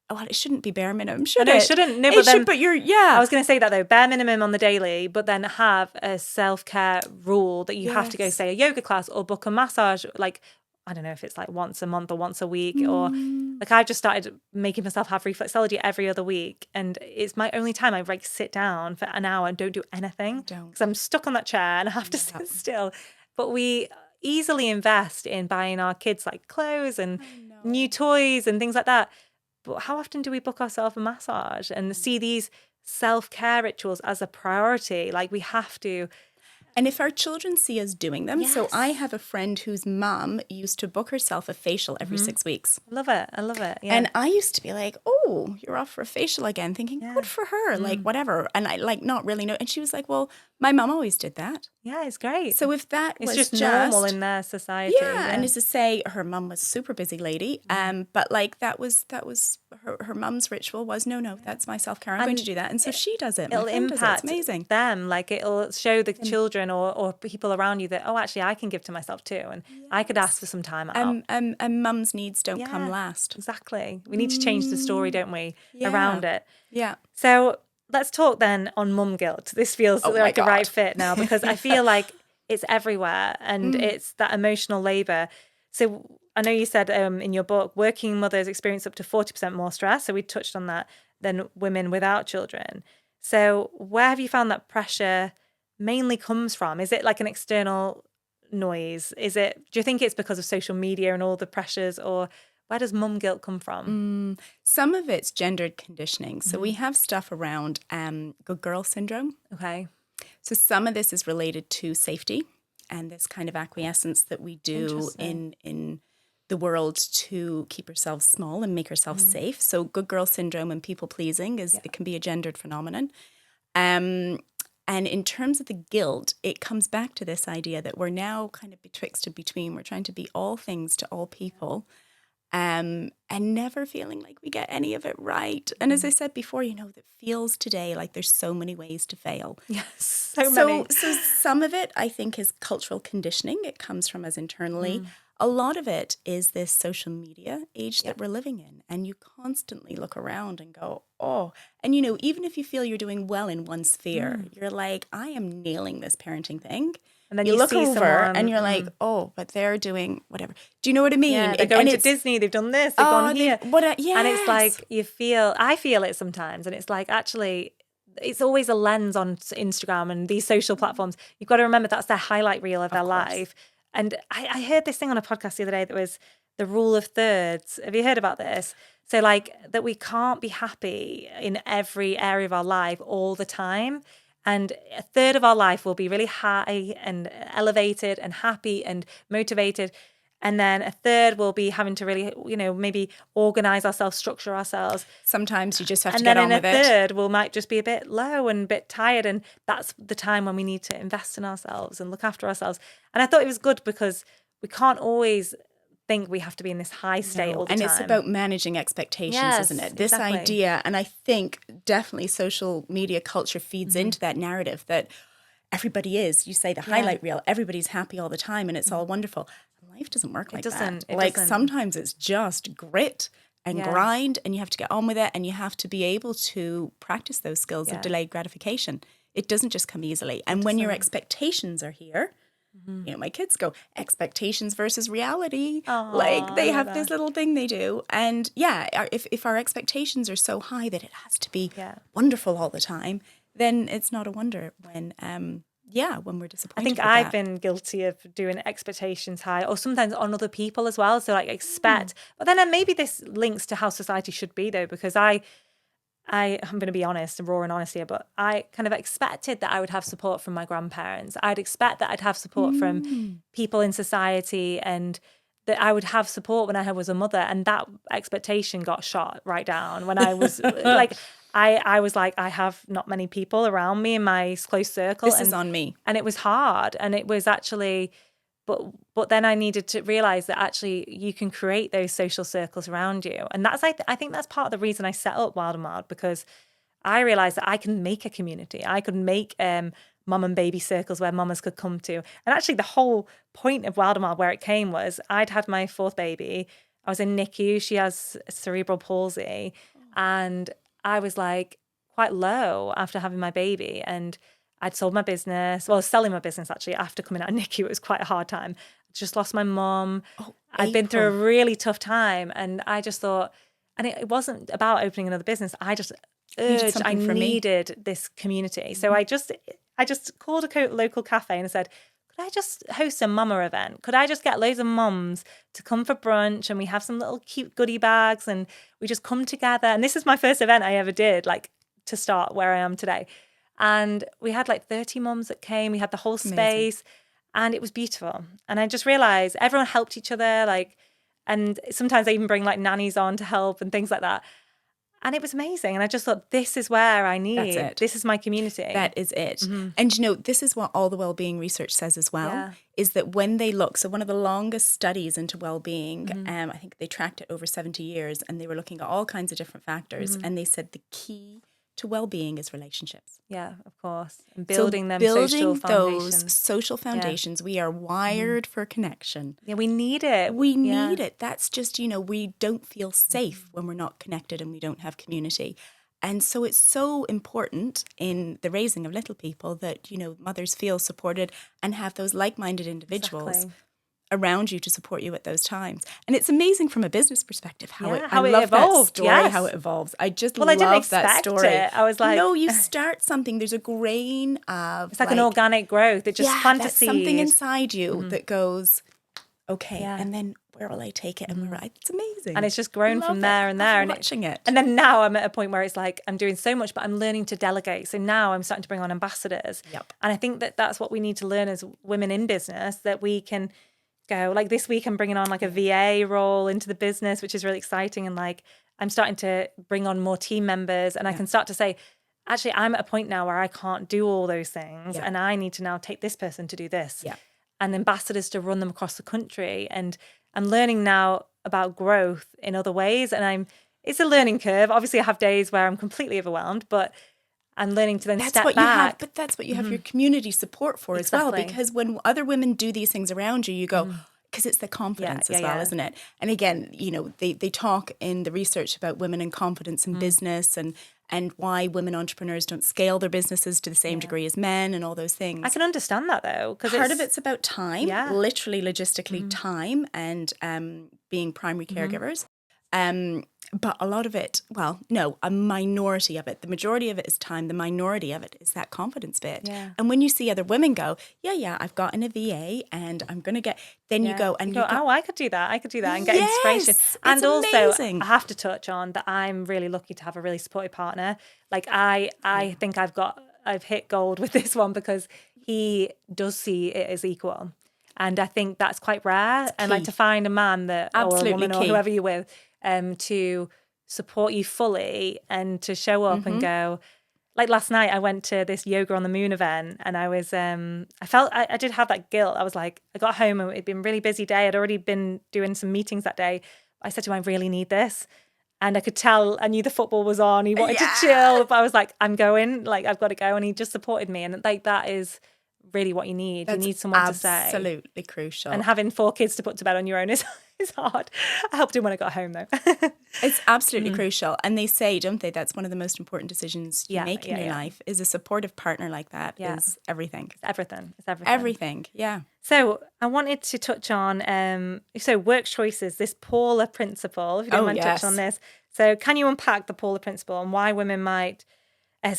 well, it shouldn't be bare minimum, should it? No, it shouldn't. No, but then, I was going to say that though, bare minimum on the daily, but then have a self-care rule that you have to go, say, a yoga class or book a massage, like, I don't know if it's like once a month or once a week, or like I've just started making myself have reflexology every other week, and it's my only time I like sit down for an hour and don't do anything because I'm stuck on that chair and I have to sit still. But we easily invest in buying our kids like clothes and new toys and things like that. But how often do we book ourselves a massage and see these self-care rituals as a priority? Like, we have to. And if our children see us doing them, so I have a friend whose mum used to book herself a facial every 6 weeks. I love it. Yeah. And I used to be like, oh, you're off for a facial again, thinking, good for her, like whatever. And I like not really know. And she was like, well, my mum always did that. Yeah, it's great. So if that it's was just normal in their society. Yeah, and as to say, her mum was a super busy lady, but like that was her mum's ritual was, no, that's my self-care. I'm going to do that. And so she does it. It'll impact amazing. Them. Like, it'll show the children or people around you that, oh, actually, I can give to myself too. And I could ask for some time out. And mum's needs don't come last. Exactly. We need to change the story, don't we, around it. Yeah. So let's talk then on mum guilt. This feels like a right fit now, because I feel like it's everywhere and it's that emotional labour. So I know you said in your book, working mothers experience up to 40% more stress. So we touched on that than women without children. So where have you found that pressure mainly comes from? Is it like an external noise? Do you think it's because of social media and all the pressures, or where does mum guilt come from? Some of it's gendered conditioning. So we have stuff around good girl syndrome. Okay. So some of this is related to safety and this kind of acquiescence that we do in the world to keep ourselves small and make ourselves safe. So good girl syndrome and people pleasing it can be a gendered phenomenon. And in terms of the guilt, it comes back to this idea that we're now kind of betwixt and between. We're trying to be all things to all people. And never feeling like we get any of it right. And as I said before, that feels today like there's so many ways to fail. Yes, so many. So some of it, I think, is cultural conditioning. It comes from us internally. A lot of it is this social media age that we're living in. And you constantly look around and go, oh. And, even if you feel you're doing well in one sphere, you're like, I am nailing this parenting thing. And then you look over and you're like, oh, but they're doing whatever. Do you know what I mean? Yeah, they're going to Disney. They've done this. They've gone here. And it's like I feel it sometimes. And it's like, actually, it's always a lens on Instagram and these social platforms. You've got to remember that's their highlight reel of their life. And I heard this thing on a podcast the other day that was the rule of thirds. Have you heard about this? So like that we can't be happy in every area of our life all the time. And a third of our life will be really high and elevated and happy and motivated. And then a third will be having to really, maybe organize ourselves, structure ourselves. Sometimes you just have to get on with it. And then in a third, we might just be a bit low and a bit tired. And that's the time when we need to invest in ourselves and look after ourselves. And I thought it was good because we can't always think we have to be in this high state all the time. And it's about managing expectations, isn't it? This idea, and I think definitely social media culture feeds into that narrative that everybody is, you say the highlight reel, everybody's happy all the time and it's all wonderful. Life doesn't work like that. Like sometimes it's just grit and grind and you have to get on with it and you have to be able to practice those skills of delayed gratification. It doesn't just come easily. And when your expectations are here, my kids go, expectations versus reality. Aww, like they have this little thing they do. And if our expectations are so high that it has to be wonderful all the time, then it's not a wonder when we're disappointed. I think I've been guilty of doing expectations high, or sometimes on other people as well. So like expect, but then maybe this links to how society should be though, because I'm going to be honest and raw and honest here, but I kind of expected that I would have support from my grandparents. I'd expect that I'd have support from people in society and that I would have support when I was a mother. And that expectation got shot right down when I was like, I was like, I have not many people around me in my close circle. This is on me. And it was hard. And it was actually, but then I needed to realize that actually you can create those social circles around you. And that's, I think that's part of the reason I set up Wild and Wild, because I realized that I can make a community. I could make mum and baby circles where mamas could come to. And actually the whole point of Wild and Wild, where it came was I'd had my fourth baby. I was in NICU. She has cerebral palsy. And I was like quite low after having my baby, and I'd sold my business. Well, I was selling my business actually after coming out of NICU. It was quite a hard time. I just lost my mum. I'd been through a really tough time, and I just thought, and it wasn't about opening another business. I just urged, I needed this community. So I just called a local cafe and I said, could I just host a mama event? Could I just get loads of mums to come for brunch and we have some little cute goodie bags and we just come together? And this is my first event I ever did, like to start where I am today. And we had like 30 mums that came. We had the whole space and it was beautiful. And I just realized everyone helped each other. And sometimes they even bring like nannies on to help and things like that. And it was amazing. And I just thought, this is where I need. That's it. This is my community. That is it. And this is what all the well-being research says as well, is that when they look, so one of the longest studies into well-being, I think they tracked it over 70 years, and they were looking at all kinds of different factors. And they said the key to well-being is relationships. Yeah, of course. And building social foundations. Those social foundations. We are wired for connection. Yeah, we need it. We need it. That's just, we don't feel safe when we're not connected and we don't have community. And so it's so important in the raising of little people that, mothers feel supported and have those like-minded individuals around you to support you at those times. And it's amazing from a business perspective how it evolved. How it evolves. I just love that story. I was like, no, you start something. There's a grain of it's like an organic growth. It just plant a seed. Something inside you that goes, okay, and then where will I take it? And it's amazing. And it's just grown from there and there. I'm watching it. And then now I'm at a point where it's like I'm doing so much, but I'm learning to delegate. So now I'm starting to bring on ambassadors. Yep. And I think that that's what we need to learn as women in business, that we can go, like this week I'm bringing on like a VA role into the business, which is really exciting. And like I'm starting to bring on more team members, and I can start to say, actually, I'm at a point now where I can't do all those things, and I need to now take this person to do this. Yeah. And ambassadors to run them across the country. And I'm learning now about growth in other ways. And it's a learning curve. Obviously, I have days where I'm completely overwhelmed, but I'm learning to then step back. But that's what you have your community support for as well. Because when other women do these things around you, you go, because it's the confidence as well, isn't it? And again, they talk in the research about women and confidence in business and why women entrepreneurs don't scale their businesses to the same degree as men and all those things. I can understand that though. Because part of it's about time, literally logistically time and being primary caregivers. But a lot of it, well, no, a minority of it. The majority of it is time. The minority of it is that confidence bit. Yeah. And when you see other women go, yeah, I've gotten a VA and I'm going to get, then you go and you go, oh, I could do that. I could do that and get inspiration. Yes, And it's also, amazing. I have to touch on that I'm really lucky to have a really supportive partner. Like I think I've hit gold with this one because he does see it as equal. And I think that's quite rare. And like key. to find a man that or a Absolutely woman or key. whoever you're with, to support you fully and to show up and go. Like last night, I went to this Yoga on the Moon event and I was, I did have that guilt. I was like, I got home and it'd been a really busy day. I'd already been doing some meetings that day. I said to him, I really need this. And I could tell, I knew the football was on. He wanted to chill, but I was like, I'm going, like, I've got to go. And he just supported me. And like, that is really what you need. That's you need someone to say. absolutely crucial. And having 4 kids to put to bed on your own is hard. I helped him when I got home, though. It's absolutely crucial. And they say, don't they, that's one of the most important decisions you make in your life is a supportive partner like that is everything. It's everything. Everything, yeah. So I wanted to touch on, so work choices, this Paula principle, if you don't mind touching on this. So can you unpack the Paula principle and why women might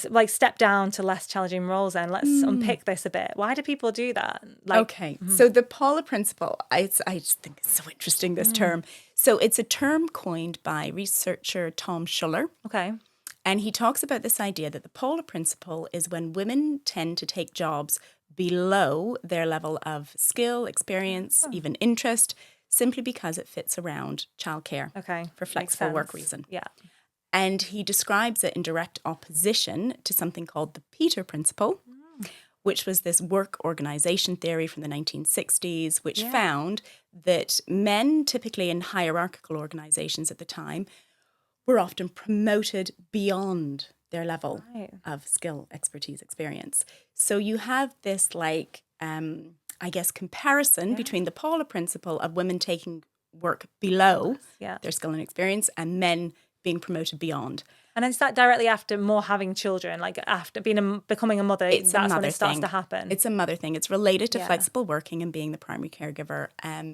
like step down to less challenging roles then? Let's unpick this a bit. Why do people do that? Okay. So the Paula principle, I just think it's so interesting, this term. So it's a term coined by researcher Tom Schuller. Okay. And he talks about this idea that the Paula principle is when women tend to take jobs below their level of skill, experience, even interest, simply because it fits around childcare for flexible work reason. Yeah. And he describes it in direct opposition to something called the Peter Principle, which was this work organization theory from the 1960s, which found that men, typically in hierarchical organizations at the time, were often promoted beyond their level of skill, expertise, experience. So you have this like, I guess, comparison between the Paula Principle of women taking work below their skill and experience and men being promoted beyond. And is that directly after more having children, like after becoming a mother, that's when it starts to happen? It's a mother thing. It's related to flexible working and being the primary caregiver.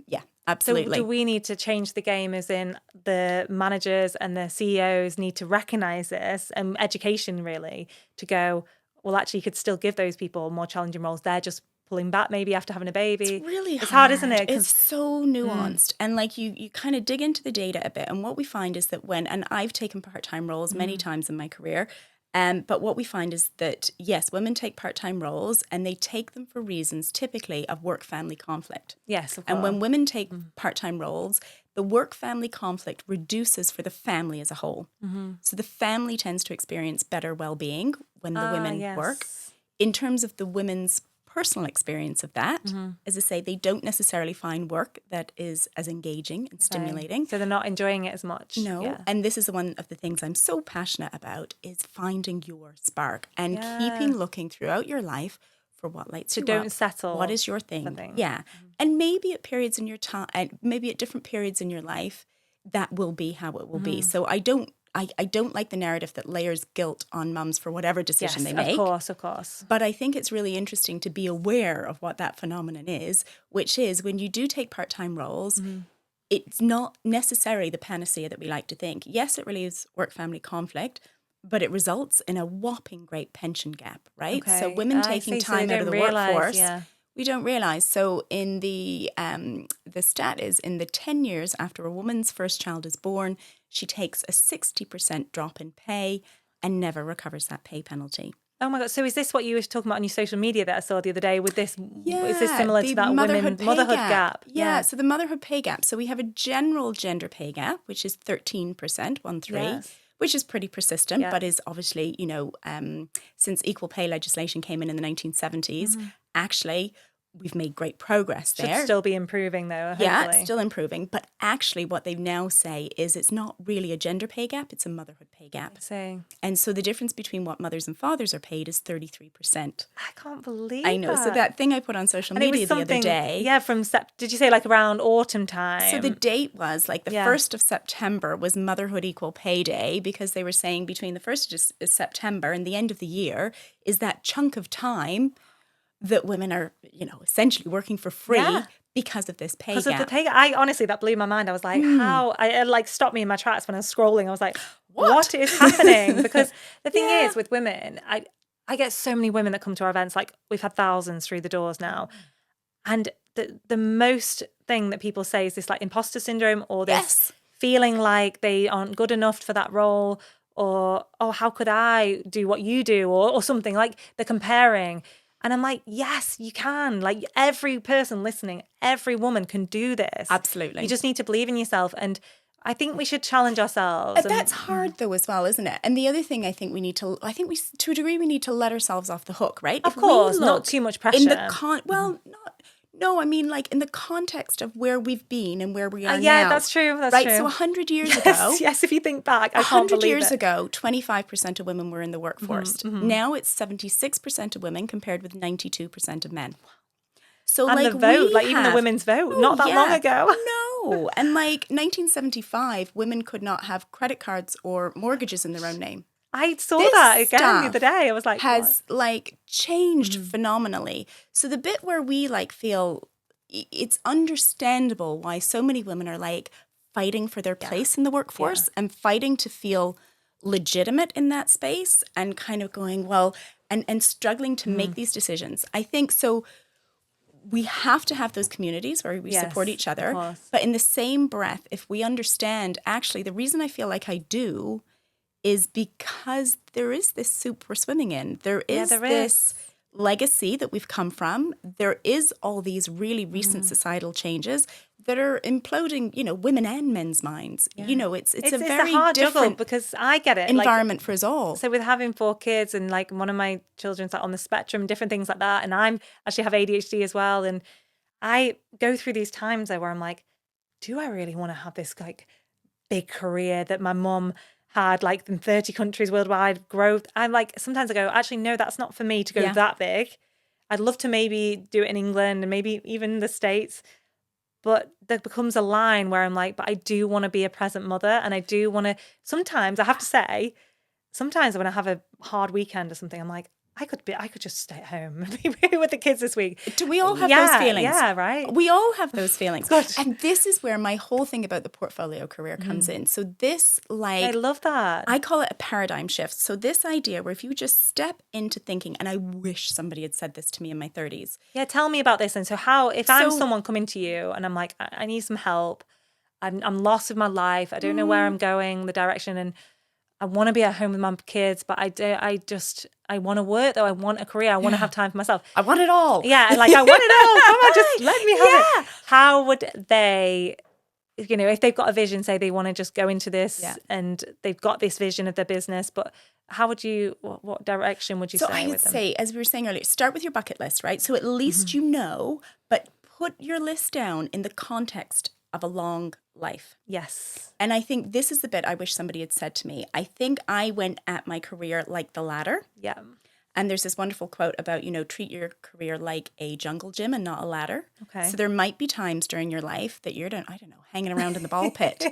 Yeah, absolutely. So do we need to change the game as in the managers and the CEOs need to recognise this and education really to go, well, actually you could still give those people more challenging roles. They're just pulling back maybe after having a baby. It's really hard. It's hard, isn't it? It's so nuanced. And like you kind of dig into the data a bit. And what we find is that and I've taken part-time roles many times in my career, but what we find is that, yes, women take part-time roles and they take them for reasons typically of work-family conflict. Yes, of course. And when women take part-time roles, the work-family conflict reduces for the family as a whole. So the family tends to experience better well-being when the women work. In terms of the women's personal experience of that, as I say, they don't necessarily find work that is as engaging and stimulating. So they're not enjoying it as much. No. And this is one of the things I'm so passionate about is finding your spark and keeping looking throughout your life for what lights you up. So don't settle. What is your thing? Yeah. And maybe at periods in your time, and maybe at different periods in your life, that will be how it will be. So I don't like the narrative that layers guilt on mums for whatever decision they make. Of course. But I think it's really interesting to be aware of what that phenomenon is, which is when you do take part-time roles, it's not necessarily the panacea that we like to think. Yes, it relieves work-family conflict, but it results in a whopping great pension gap, right? Okay. So women taking time out of the workforce, we don't realize. So in the stat is in the 10 years after a woman's first child is born, she takes a 60% drop in pay and never recovers that pay penalty. Oh my God. So is this what you were talking about on your social media that I saw the other day with this? Yeah, is this similar to that motherhood gap? Yeah, so the motherhood pay gap. So we have a general gender pay gap, which is 13%, which is pretty persistent, but is obviously, since equal pay legislation came in the 1970s, actually we've made great progress there. Should still be improving though, hopefully. Yeah, it's still improving. But actually what they now say is it's not really a gender pay gap, it's a motherhood pay gap. And so the difference between what mothers and fathers are paid is 33%. I can't believe I know. that. So that thing I put on social media the other day. Yeah, did you say like around autumn time? So the date was like the 1st of September was Motherhood Equal Pay Day because they were saying between the 1st of September and the end of the year is that chunk of time that women are, essentially working for free Because of this pay Because gap. of the pay gap. I honestly, that blew my mind. I was like, how? It like stopped me in my tracks when I was scrolling. I was like, what is happening? Because the thing is with women, I get so many women that come to our events. Like we've had thousands through the doors now. And the most thing that people say is this like imposter syndrome or this feeling like they aren't good enough for that role, or, oh, how could I do what you do, or something, like they're comparing. And I'm like, yes, you can. Like every person listening, every woman can do this. Absolutely. You just need to believe in yourself. And I think we should challenge ourselves. That's hard though as well, isn't it? And the other thing I think we to a degree, we need to let ourselves off the hook, right? Of course, not too much pressure. In the No, I mean, like in the context of where we've been and where we are now. Yeah, that's true. That's right? true. So 100 years ago. Yes, if you think back, I can't believe 100 years ago, 25% of women were in the workforce. Now it's 76% of women compared with 92% of men. So and like the vote, like even the women's vote, not that long ago. No. And like 1975, women could not have credit cards or mortgages in their own name. I saw that again the other day. I was like, has like changed phenomenally. So the bit where we like feel it's understandable why so many women are like fighting for their place in the workforce and fighting to feel legitimate in that space and kind of going, well, and struggling to make these decisions. I think so. We have to have those communities where we support each other. But in the same breath, if we understand, actually, the reason I feel like I do is because there is this soup we're swimming in. There is this legacy that we've come from. There is all these really recent societal changes that are imploding, women and men's minds. It's a very hard different juggle because I get it. environment for us all. So with having 4 kids and like one of my children's like on the spectrum, different things like that, and I'm actually have ADHD as well, and I go through these times where I'm like, do I really want to have this like big career that my mum had like in 30 countries worldwide growth? I'm like, sometimes I go, actually, no, that's not for me to go that big. I'd love to maybe do it in England and maybe even the States. But there becomes a line where I'm like, but I do want to be a present mother. And I do want to, sometimes I have to say, sometimes when I have a hard weekend or something, I'm like, I could just stay at home and be with the kids this week. Do we all have those feelings? Yeah, right. We all have those feelings. God. And this is where my whole thing about the portfolio career comes in. So this, I love that. I call it a paradigm shift. So this idea where if you just step into thinking, and I wish somebody had said this to me in my 30s. Yeah, tell me about this. And so I'm someone coming to you and I'm like, I need some help. I'm lost with my life. I don't know where I'm going, the direction, and I want to be at home with my kids, but I want to work though. I want a career. I want to have time for myself. I want it all. Yeah, like I want it all. Come on, just let me have it. How would they, if they've got a vision, say they want to just go into this and they've got this vision of their business, but how would you, what direction would you say with them? So I would say, as we were saying earlier, start with your bucket list, right? So at least but put your list down in the context of a long life. Yes. And I think this is the bit I wish somebody had said to me. I think I went at my career like the ladder. Yeah. And there's this wonderful quote about, treat your career like a jungle gym and not a ladder. Okay. So there might be times during your life that you're, hanging around in the ball pit.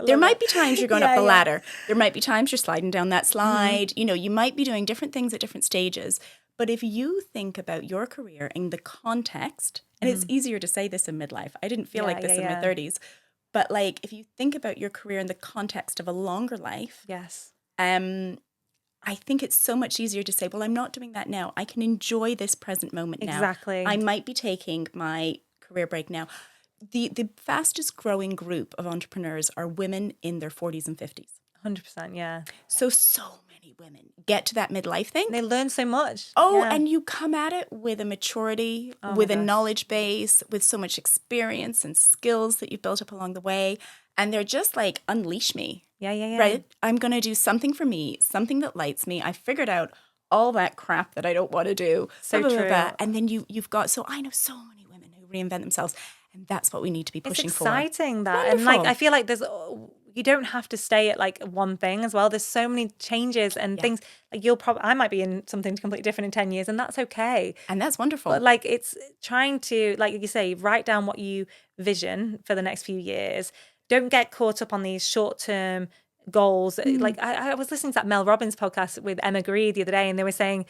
There might be times you're going up the ladder. There might be times you're sliding down that slide. You might be doing different things at different stages. But if you think about your career in the context, and it's easier to say this in midlife. I didn't feel like this in my 30s. But like if you think about your career in the context of a longer life, yes. I think it's so much easier to say, well, I'm not doing that now. I can enjoy this present moment now. Exactly. I might be taking my career break now. The fastest growing group of entrepreneurs are women in their 40s and 50s. 100%, yeah. So many women get to that midlife thing. They learn so much. Oh, yeah. And you come at it with a maturity, with a knowledge base, with so much experience and skills that you've built up along the way. And they're just like, unleash me. Yeah. Right? I'm going to do something for me, something that lights me. I figured out all that crap that I don't want to do. So blah, blah, true. blah, blah. And then you've got, so I know so many women who reinvent themselves. And that's what we need to be pushing for. It's exciting that. Wonderful. And like, I feel like you don't have to stay at like one thing as well. There's so many changes and things. Like I might be in something completely different in 10 years and that's okay. And that's wonderful. But like it's trying to, like you say, write down what you vision for the next few years. Don't get caught up on these short-term goals. Like I was listening to that Mel Robbins podcast with Emma Gree the other day and they were saying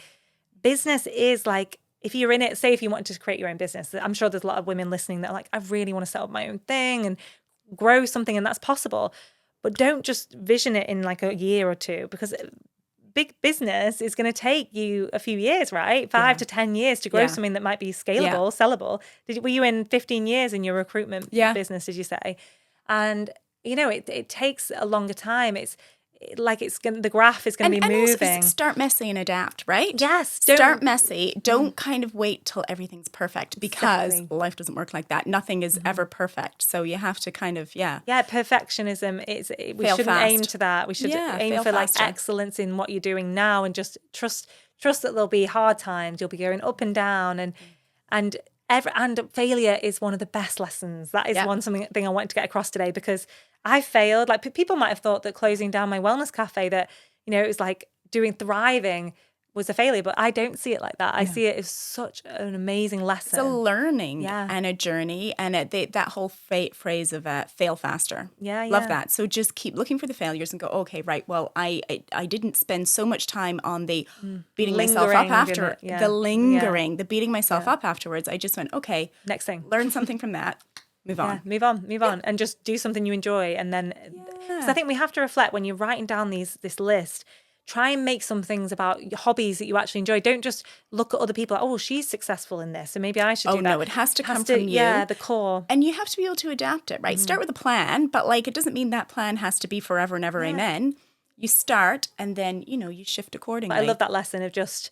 business is like if you're in it, say if you wanted to create your own business, I'm sure there's a lot of women listening that are like, I really want to set up my own thing and grow something, and that's possible. But don't just vision it in like a year or two, because big business is going to take you a few years, right? 5 to 10 years to grow something that might be scalable, sellable. Were you in 15 years in your recruitment business, did you say? And, you know, it takes a longer time. The graph is going to be moving. Also start messy and adapt, right? Yes. Start messy. Don't kind of wait till everything's perfect, because life doesn't work like that. Nothing is ever perfect. So you have to kind of, perfectionism. We shouldn't aim to that. We should aim for like excellence in what you're doing now, and just trust that there'll be hard times. You'll be going up and down, and failure is one of the best lessons. That is thing I wanted to get across today, because I failed. Like, people might have thought that closing down my wellness cafe, that, you know, it was like thriving was a failure, but I don't see it like that. I see it as such an amazing lesson. It's a learning and a journey, and that whole phrase of fail faster. Love that. So just keep looking for the failures and go, okay, right, well, I didn't spend so much time on the beating myself up after, the lingering, the beating myself up afterwards. I just went, okay, next thing, learn something from that. Move on. Move on, and just do something you enjoy. And then, because I think we have to reflect when you're writing down this list. Try and make some things about hobbies that you actually enjoy. Don't just look at other people like, oh, she's successful in this, so maybe I should do that. Oh, no, it has to come from you. Yeah, the core. And you have to be able to adapt it, right? Start with a plan, but like, it doesn't mean that plan has to be forever and ever, amen. You start, and then, you know, you shift accordingly. I love that lesson of just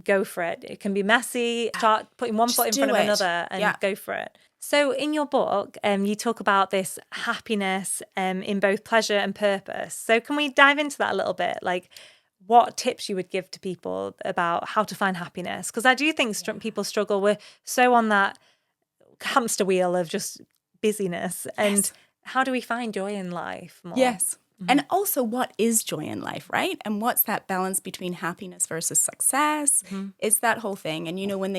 go for it. It can be messy. Start putting one foot in front of another and go for it. So in your book, you talk about this happiness in both pleasure and purpose. So can we dive into that a little bit? Like, what tips you would give to people about how to find happiness? Because I do think people struggle. We're so on that hamster wheel of just busyness. And how do we find joy in life more? Yes. And also, what is joy in life, right? And what's that balance between happiness versus success? It's that whole thing. And, you know, when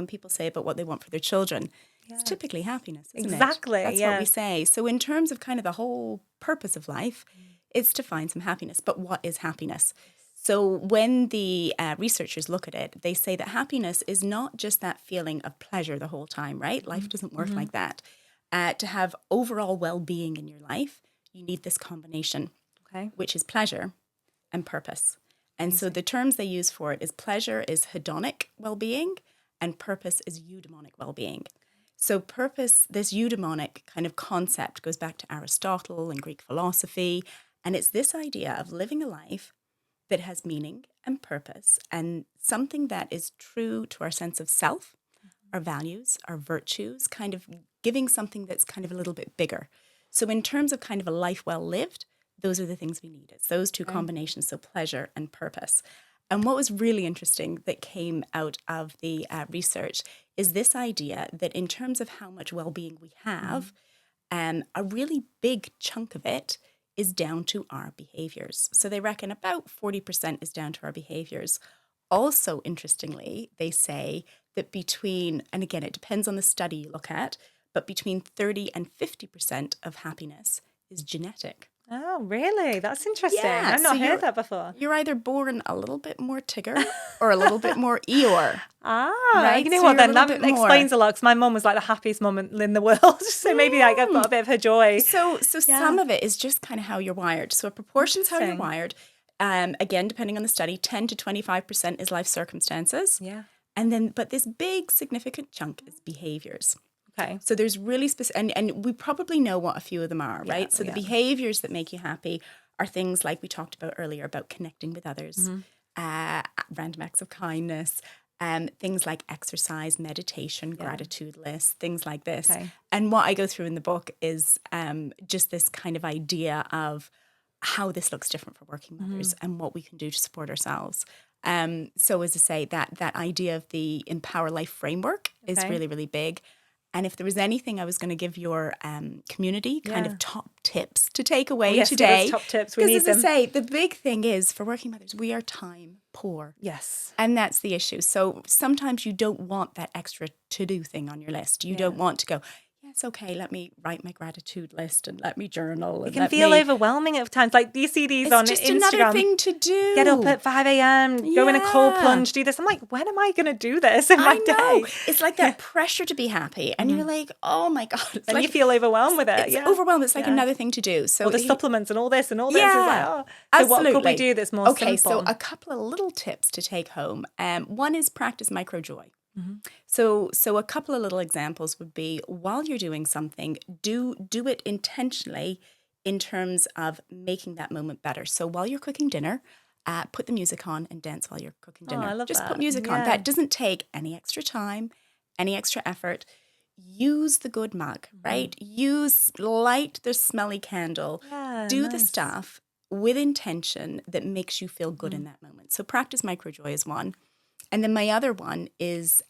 people say about what they want for their children, it's typically happiness, isn't exactly. it? That's what we say. So in terms of kind of the whole purpose of life, it's to find some happiness. But what is happiness? So when the researchers look at it, they say that happiness is not just that feeling of pleasure the whole time, right? Life doesn't work like that. To have overall well-being in your life, you need this combination, which is pleasure and purpose. And so the terms they use for it is pleasure is hedonic well-being, and purpose is eudaimonic well-being. So purpose, this eudaimonic kind of concept, goes back to Aristotle and Greek philosophy, and it's this idea of living a life that has meaning and purpose, and something that is true to our sense of self, our values, our virtues, kind of giving something that's kind of a little bit bigger. So in terms of kind of a life well lived, those are the things we need. It's those two combinations, so pleasure and purpose. And what was really interesting that came out of the research is this idea that in terms of how much well-being we have, a really big chunk of it is down to our behaviors. So they reckon about 40% is down to our behaviors. Also, interestingly, they say that between, and again, it depends on the study you look at, but between 30 and 50% of happiness is genetic. Oh, really? That's interesting. I've not heard that before. You're either born a little bit more Tigger or a little bit more Eeyore. Right? You know what, then that explains a lot, because my mum was like the happiest mum in the world. So maybe like I've got a bit of her joy. So some of it is just kind of how you're wired. So a proportion's how you're wired. Again, depending on the study, 10 to 25% is life circumstances. Yeah. And then, but this big significant chunk is behaviors. Okay. So there's really specific, and we probably know what a few of them are, right? So the behaviors that make you happy are things like we talked about earlier about connecting with others, random acts of kindness, things like exercise, meditation, gratitude lists, things like this. Okay. And what I go through in the book is just this kind of idea of how this looks different for working mothers and what we can do to support ourselves. So as I say, that idea of the Empower Life framework is really, really big. And if there was anything I was going to give your community kind of top tips to take away today. Top tips, we need them. Because as I say, the big thing is for working mothers, we are time poor. Yes. And that's the issue. So sometimes you don't want that extra to-do thing on your list. You don't want to go, yes, okay, let me write my gratitude list and let me journal. It can feel overwhelming at times. Like, you see these it's on just Instagram. another thing to do. Get up at 5 a.m., go in a cold plunge, do this. I'm like, when am I going to do this in my day? It's like that pressure to be happy. And you're like, oh my God. It's And like, you feel overwhelmed with it. It's overwhelmed. It's like another thing to do. So the supplements and all this and all this. Is like, oh. So absolutely. what could we do that's more simple? Okay, so a couple of little tips to take home. One is practice micro joy. So a couple of little examples would be, while you're doing something, do it intentionally in terms of making that moment better. So while you're cooking dinner, put the music on and dance while you're cooking dinner. I love Just that. put music on. That doesn't take any extra time, any extra effort. Use the good mug, right? Light the smelly candle. Do the stuff with intention that makes you feel good in that moment. So practice micro joy is one. And then my other one is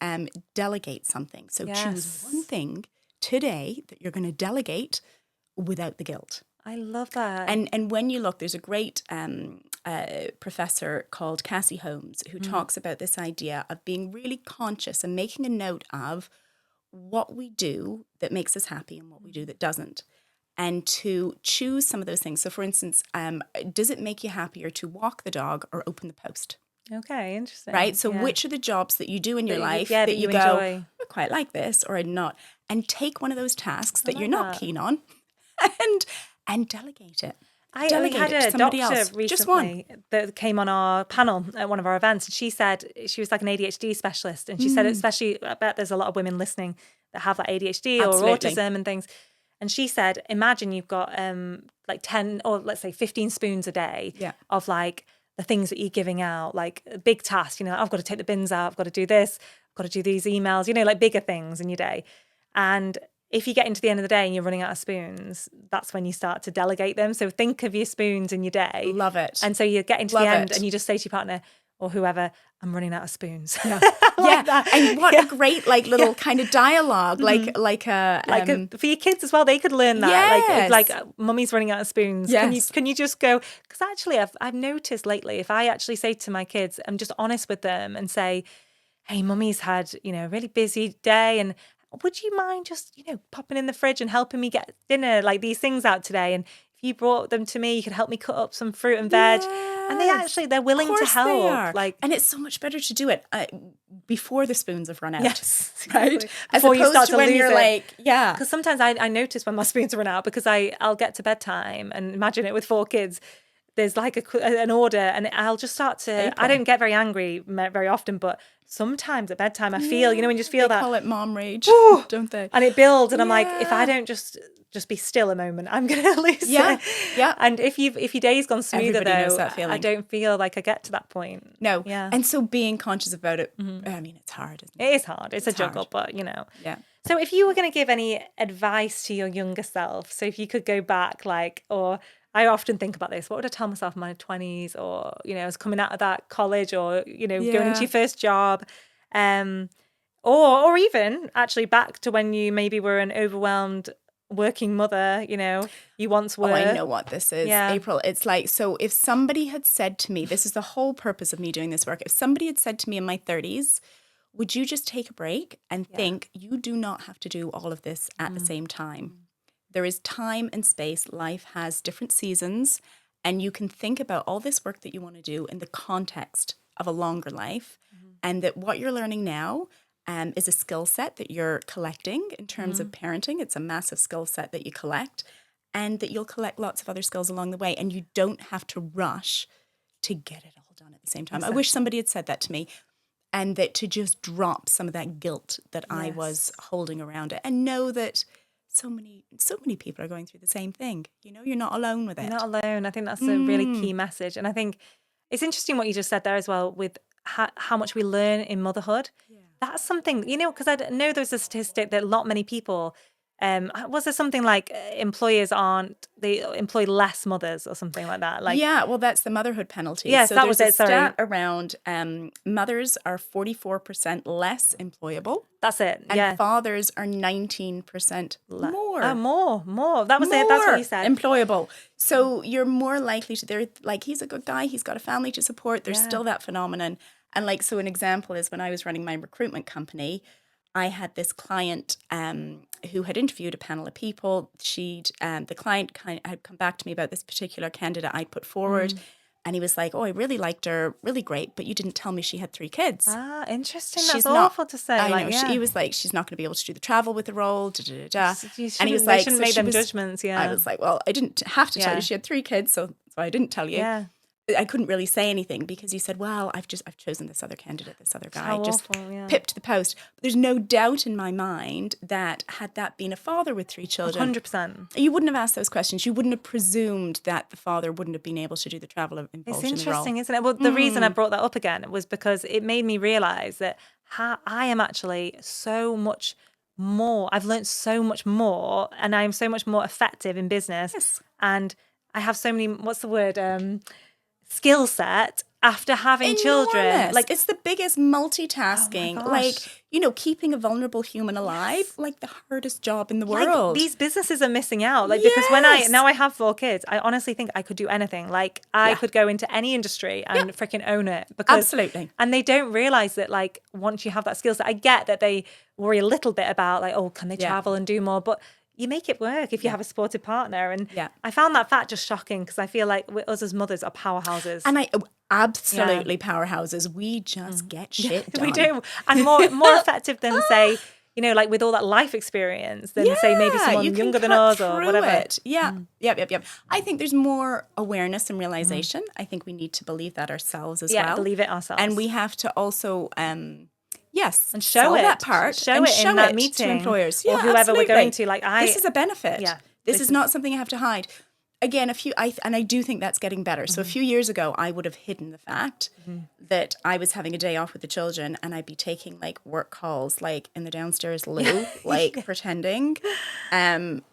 delegate something. So choose one thing today that you're going to delegate without the guilt. I love that. And when you look, there's a great professor called Cassie Holmes who talks about this idea of being really conscious and making a note of what we do that makes us happy and what we do that doesn't. And to choose some of those things. So for instance, does it make you happier to walk the dog or open the post? Okay, interesting. Right? So which are the jobs that you do in your life that you go, enjoy? I quite like this, or I'm not. And take one of those tasks that you're not keen on and delegate it. We had a doctor recently that came on our panel at one of our events, and she said she was like an ADHD specialist, and she said, especially, I bet there's a lot of women listening that have like ADHD or autism and things. And she said, imagine you've got like 10 or let's say 15 spoons a day of like the things that you're giving out, like a big task, I've got to take the bins out, I've got to do this, I've got to do these emails, like bigger things in your day. And if you get into the end of the day and you're running out of spoons, that's when you start to delegate them. So think of your spoons in your day. Love it. And so you get into the end and you just say to your partner or whoever, I'm running out of spoons. Yeah. That. And what a great little kind of dialogue, for your kids as well. They could learn that. Yes. Like mummy's running out of spoons. Yes. Can you just go? Because actually, I've noticed lately, if I actually say to my kids, I'm just honest with them and say, hey, mummy's had a really busy day, and would you mind just popping in the fridge and helping me get dinner, like these things out today? And if you brought them to me, you could help me cut up some fruit and veg. And they're willing to help. And it's so much better to do it before the spoons have run out. Yes, right. Exactly. As Before opposed you start to to when lose you're it. Because sometimes I notice when my spoons run out, because I'll get to bedtime and imagine it with 4 kids. There's like an order, and I'll just start to. I don't get very angry very often, but sometimes at bedtime I feel, when you just feel they that. call it mom rage, don't they? And it builds, and I'm like, if I don't just be still a moment, I'm gonna lose it. Yeah. And if your day's gone smoother, Everybody knows that feeling. I don't feel like I get to that point. No. Yeah. And so being conscious about it, I mean, it's hard, isn't it? It is hard. It's a juggle, but Yeah. So if you were going to give any advice to your younger self, so if you could go back, or I often think about this, what would I tell myself in my 20s, or, I was coming out of that college, or, going into your first job, or even actually back to when you maybe were an overwhelmed working mother, you once were. Oh, I know what this is, Yeah. April. It's like, so if somebody had said to me, this is the whole purpose of me doing this work. If somebody had said to me in my 30s, would you just take a break and think you do not have to do all of this at the same time? There is time and space. Life has different seasons, and you can think about all this work that you want to do in the context of a longer life, and that what you're learning now is a skill set that you're collecting in terms of parenting. It's a massive skill set that you collect, and that you'll collect lots of other skills along the way, and you don't have to rush to get it all done at the same time. Exactly. I wish somebody had said that to me, and that to just drop some of that guilt that I was holding around it, and know that so many people are going through the same thing. You're not alone with it. You're not alone. I think that's a really key message. And I think it's interesting what you just said there as well, with how much we learn in motherhood. Yeah. That's something, because I know there's a statistic that not many people, was there something like they employ less mothers or something like that? Well, that's the motherhood penalty. Yes, so that was it, sorry. Stat around mothers are 44% less employable. That's it, and fathers are 19% more. More. That was it, that's what you said. Employable. So you're more likely to, they're like, he's a good guy, he's got a family to support, there's still that phenomenon. And so an example is when I was running my recruitment company, I had this client who had interviewed a panel of people. The client had come back to me about this particular candidate I put forward. And he was like, oh, I really liked her, really great, but you didn't tell me she had 3 kids. Ah, interesting. That's awful to say. I know. He was like, she's not going to be able to do the travel with the role. And he was like, shouldn't make them judgments. Yeah. I was like, well, I didn't have to tell you she had 3 kids, so I didn't tell you. Yeah. I couldn't really say anything because he said, well, I've chosen this other candidate, this other guy. How just awful, yeah. pipped the post. But there's no doubt in my mind that had that been a father with 3 children, 100%, you wouldn't have asked those questions. You wouldn't have presumed that the father wouldn't have been able to do the travel involved in the role. It's interesting, isn't it? Well, the reason I brought that up again was because it made me realise that I am actually so much more. I've learned so much more, and I'm so much more effective in business. Yes. And I have so many, what's the word? Skill set after having children. Like, it's the biggest multitasking. Oh my gosh. Keeping a vulnerable human alive, like the hardest job in the world. These businesses are missing out. Because when I have 4 kids, I honestly think I could do anything. Like, I could go into any industry and freaking own it. Absolutely. And they don't realize that, like, once you have that skill set, I get that they worry a little bit about, like, oh, can they travel and do more? But you make it work if you have a supportive partner. And I found that fact just shocking because I feel like us as mothers are powerhouses. And absolutely powerhouses. We just get shit done. We do. And more effective than, say, like with all that life experience than, say, maybe someone younger than us or whatever. Yep. I think there's more awareness and realization. I think we need to believe that ourselves as well. Yeah, believe it ourselves. And we have to also... and show it. That part. Show it in that meeting to employers. or whoever we're going to. Like, this is a benefit. Yeah, this is not something I have to hide. Again, I do think that's getting better. So a few years ago, I would have hidden the fact that I was having a day off with the children, and I'd be taking like work calls, like in the downstairs loo, like pretending, and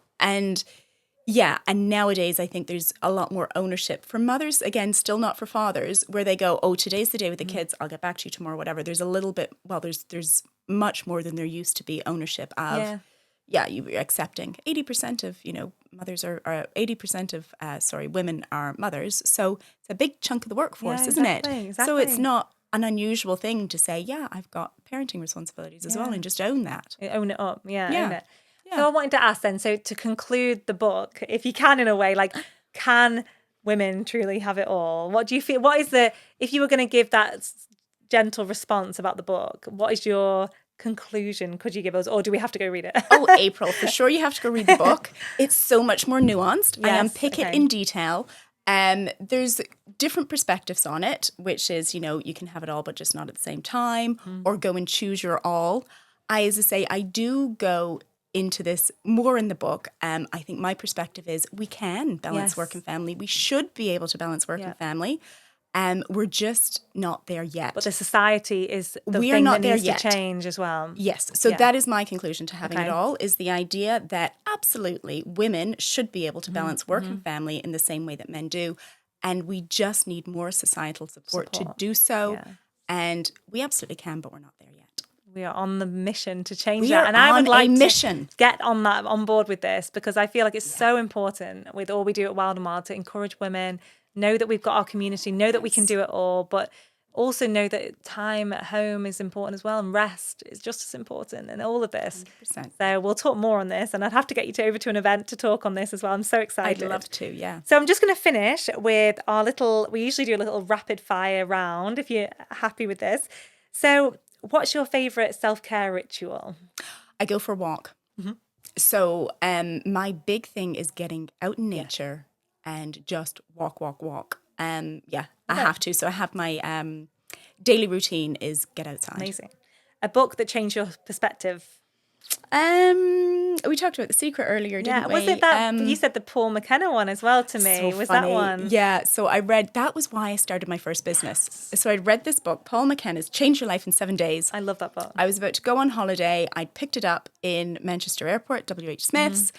nowadays I think there's a lot more ownership for mothers. Again, still not for fathers, where they go, oh, today's the day with the kids. I'll get back to you tomorrow, whatever. There's a little bit. Well, there's much more than there used to be ownership of. You're accepting 80% of mothers are 80% of women are mothers. So it's a big chunk of the workforce, isn't it? Exactly. So it's not an unusual thing to say, I've got parenting responsibilities as well, and just own that. Own it up, own it. So I wanted to ask then, so to conclude the book, if you can in a way, like, can women truly have it all? What do you feel, if you were going to give that gentle response about the book, what is your conclusion could you give us, or do we have to go read it? Oh, April, for sure you have to go read the book. It's so much more nuanced. Yes, I unpick it in detail. There's different perspectives on it, which is, you can have it all, but just not at the same time, or go and choose your all. As I say, I do go into this more in the book. I think my perspective is we can balance work and family. We should be able to balance work and family. We're just not there yet. But the society is the thing that needs to change as well. Yes. So that is my conclusion to having it all, is the idea that absolutely women should be able to balance work and family in the same way that men do. And we just need more societal support to do so. Yeah. And we absolutely can, but we're not there yet. We are on the mission to change that. And I would like to get on board with this, because I feel like it's so important with all we do at Wild and Wild to encourage women, know that we've got our community, know that we can do it all, but also know that time at home is important as well, and rest is just as important, and all of this. 100%. So we'll talk more on this, and I'd have to get you over to an event to talk on this as well. I'm so excited. I'd love to, yeah. So I'm just going to finish with we usually do a little rapid fire round, if you're happy with this. So what's your favourite self-care ritual? I go for a walk. Mm-hmm. So my big thing is getting out in nature and just walk. I have to. So I have my daily routine is get outside. Amazing. A book that changed your perspective? We talked about The Secret earlier, didn't we? Was it that you said the Paul McKenna one as well to me? So was funny. That one? Yeah. So I read, that was why I started my first business. So I'd read this book, Paul McKenna's Change Your Life in 7 Days. I love that book. I was about to go on holiday. I'd picked it up in Manchester Airport, W.H. Smith's.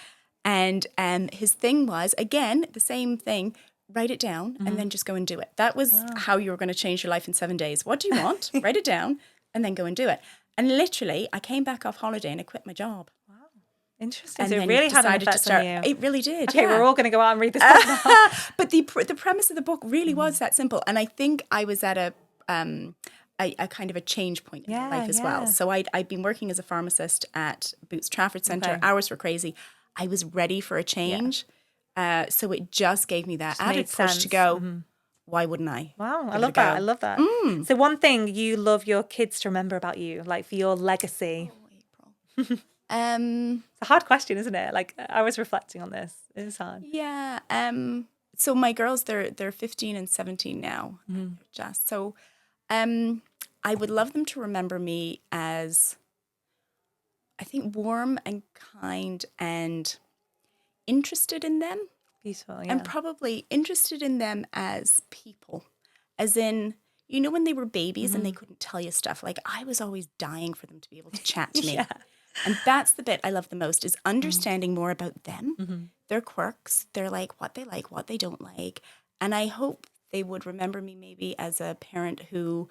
And his thing was, again, the same thing, write it down and then just go and do it. That was how you were going to change your life in 7 days. What do you want? Write it down and then go and do it. And literally, I came back off holiday and I quit my job. Wow. Interesting. And so it really had an effect on you. It really did, Okay, we're all going to go out and read this book now. But the premise of the book really was that simple. And I think I was at a kind of a change point in my life as yeah. well. So I'd been working as a pharmacist at Boots Trafford Centre. Okay. Hours were crazy. I was ready for a change. So it just gave me that added made push sense. to go, why wouldn't I? Wow, I Give it love a that. go? I love that. So one thing you love your kids to remember about you, like for your legacy. April. It's a hard question, isn't it? Like I was reflecting on this. It is hard. Yeah. So my girls, they're 15 and 17 now. Just so, I would love them to remember me as, I think, warm and kind and interested in them, Beautiful, yeah. and probably interested in them as people, as in, you know, when they were babies and they couldn't tell you stuff. Like I was always dying for them to be able to chat to me. Yeah. And that's the bit I love the most, is understanding more about them, their quirks, their what they don't like. And I hope they would remember me maybe as a parent who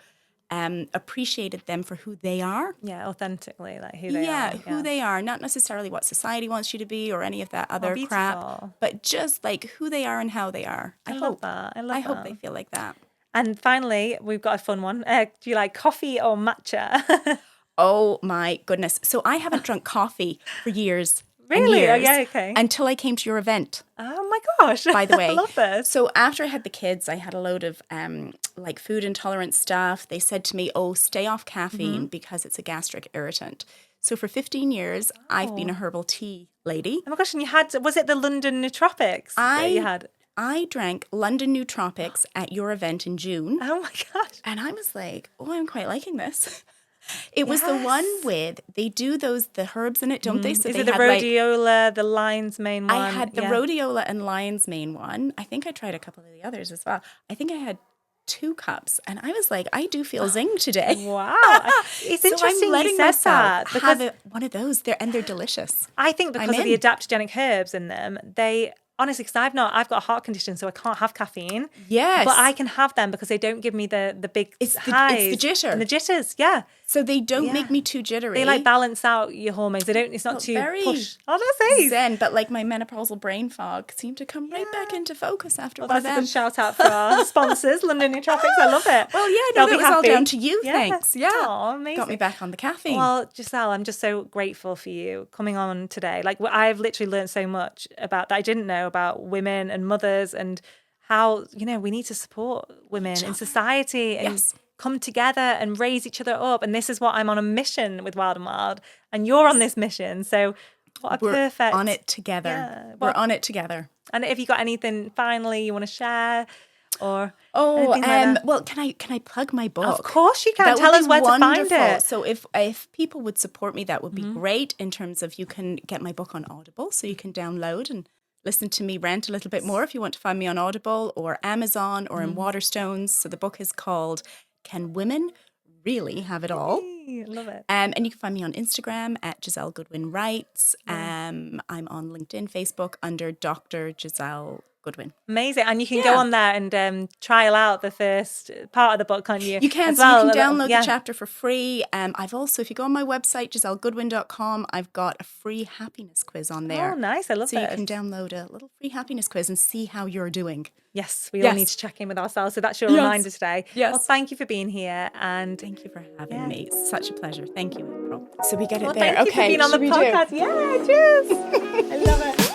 appreciated them for who they are. Yeah, authentically, like who they are. Who they are, not necessarily what society wants you to be or any of that other crap, beautiful. but just like who they are and how they are. I love that. I hope they feel like that. And finally, we've got a fun one. Do you like coffee or matcha? Oh my goodness. So I haven't drunk coffee for years. Really? And Oh, years, yeah, okay. Until I came to your event. Oh my gosh. By the way. I love this. So after I had the kids, I had a load of food intolerant stuff. They said to me, oh, stay off caffeine because it's a gastric irritant. So for 15 years, I've been a herbal tea lady. Oh my gosh, and you had, was it the London Nootropics that you had? I drank London Nootropics at your event in June. Oh my gosh. And I was like, oh, I'm quite liking this. It was the one with, they do the herbs in it, don't they? So Is they it the had rhodiola, the lion's mane one? I had the rhodiola and lion's mane one. I think I tried a couple of the others as well. I think I had 2 cups, and I was like, I do feel zing today. Wow. It's So interesting I'm letting you said myself that. Because have one of those, and they're delicious. I think because of the adaptogenic herbs in them, they... Honestly, because I've got a heart condition, so I can't have caffeine. Yes. But I can have them because they don't give me the big highs. It's the jitter. And the jitters, yeah. So they don't make me too jittery. They balance out your hormones. They don't, it's not too very push. Oh, that's nice. zen, but my menopausal brain fog seemed to come right back into focus after one of That's a them. good shout out for our sponsors, London Nootropics. I love it. Well, yeah, They'll that be was all happy. down to you, Yeah. thanks. Yeah. Oh, amazing. Got me back on the caffeine. Well, Giselle, I'm just so grateful for you coming on today. I've literally learned so much about that I didn't know about women and mothers and how, we need to support women in society and come together and raise each other up. And this is what I'm on a mission with Wild and Wild. And you're on this mission. So what a perfect... We're on it together. Yeah. We're on it together. And if you got anything finally you want to share or... Oh, anything like that? well, can I plug my book? Of course you can. That Tell would us be where to find wonderful. it. So if people would support me, that would be great in terms of you can get my book on Audible, so you can download and listen to me rant a little bit more if you want to find me on Audible or Amazon or in Waterstones. So the book is called Can Women Really Have It All? Love it. And you can find me on Instagram at Giselle Goodwin Writes. I'm on LinkedIn, Facebook under Dr. Giselle Goodwin. Amazing. And you can go on there and trial out the first part of the book, can't you? You can. As So well. you can download the chapter for free. I've also, if you go on my website, gisellegoodwin.com, I've got a free happiness quiz on there. Oh, nice. I love So it. you can download a little free happiness quiz and see how you're doing. Yes, we all need to check in with ourselves. So that's your reminder today. Yes. Well, thank you for being here. And Thank you for having me. It's such a pleasure. Thank you, April. So we get it there. Thank you for being on the podcast. Yeah, cheers. I love it.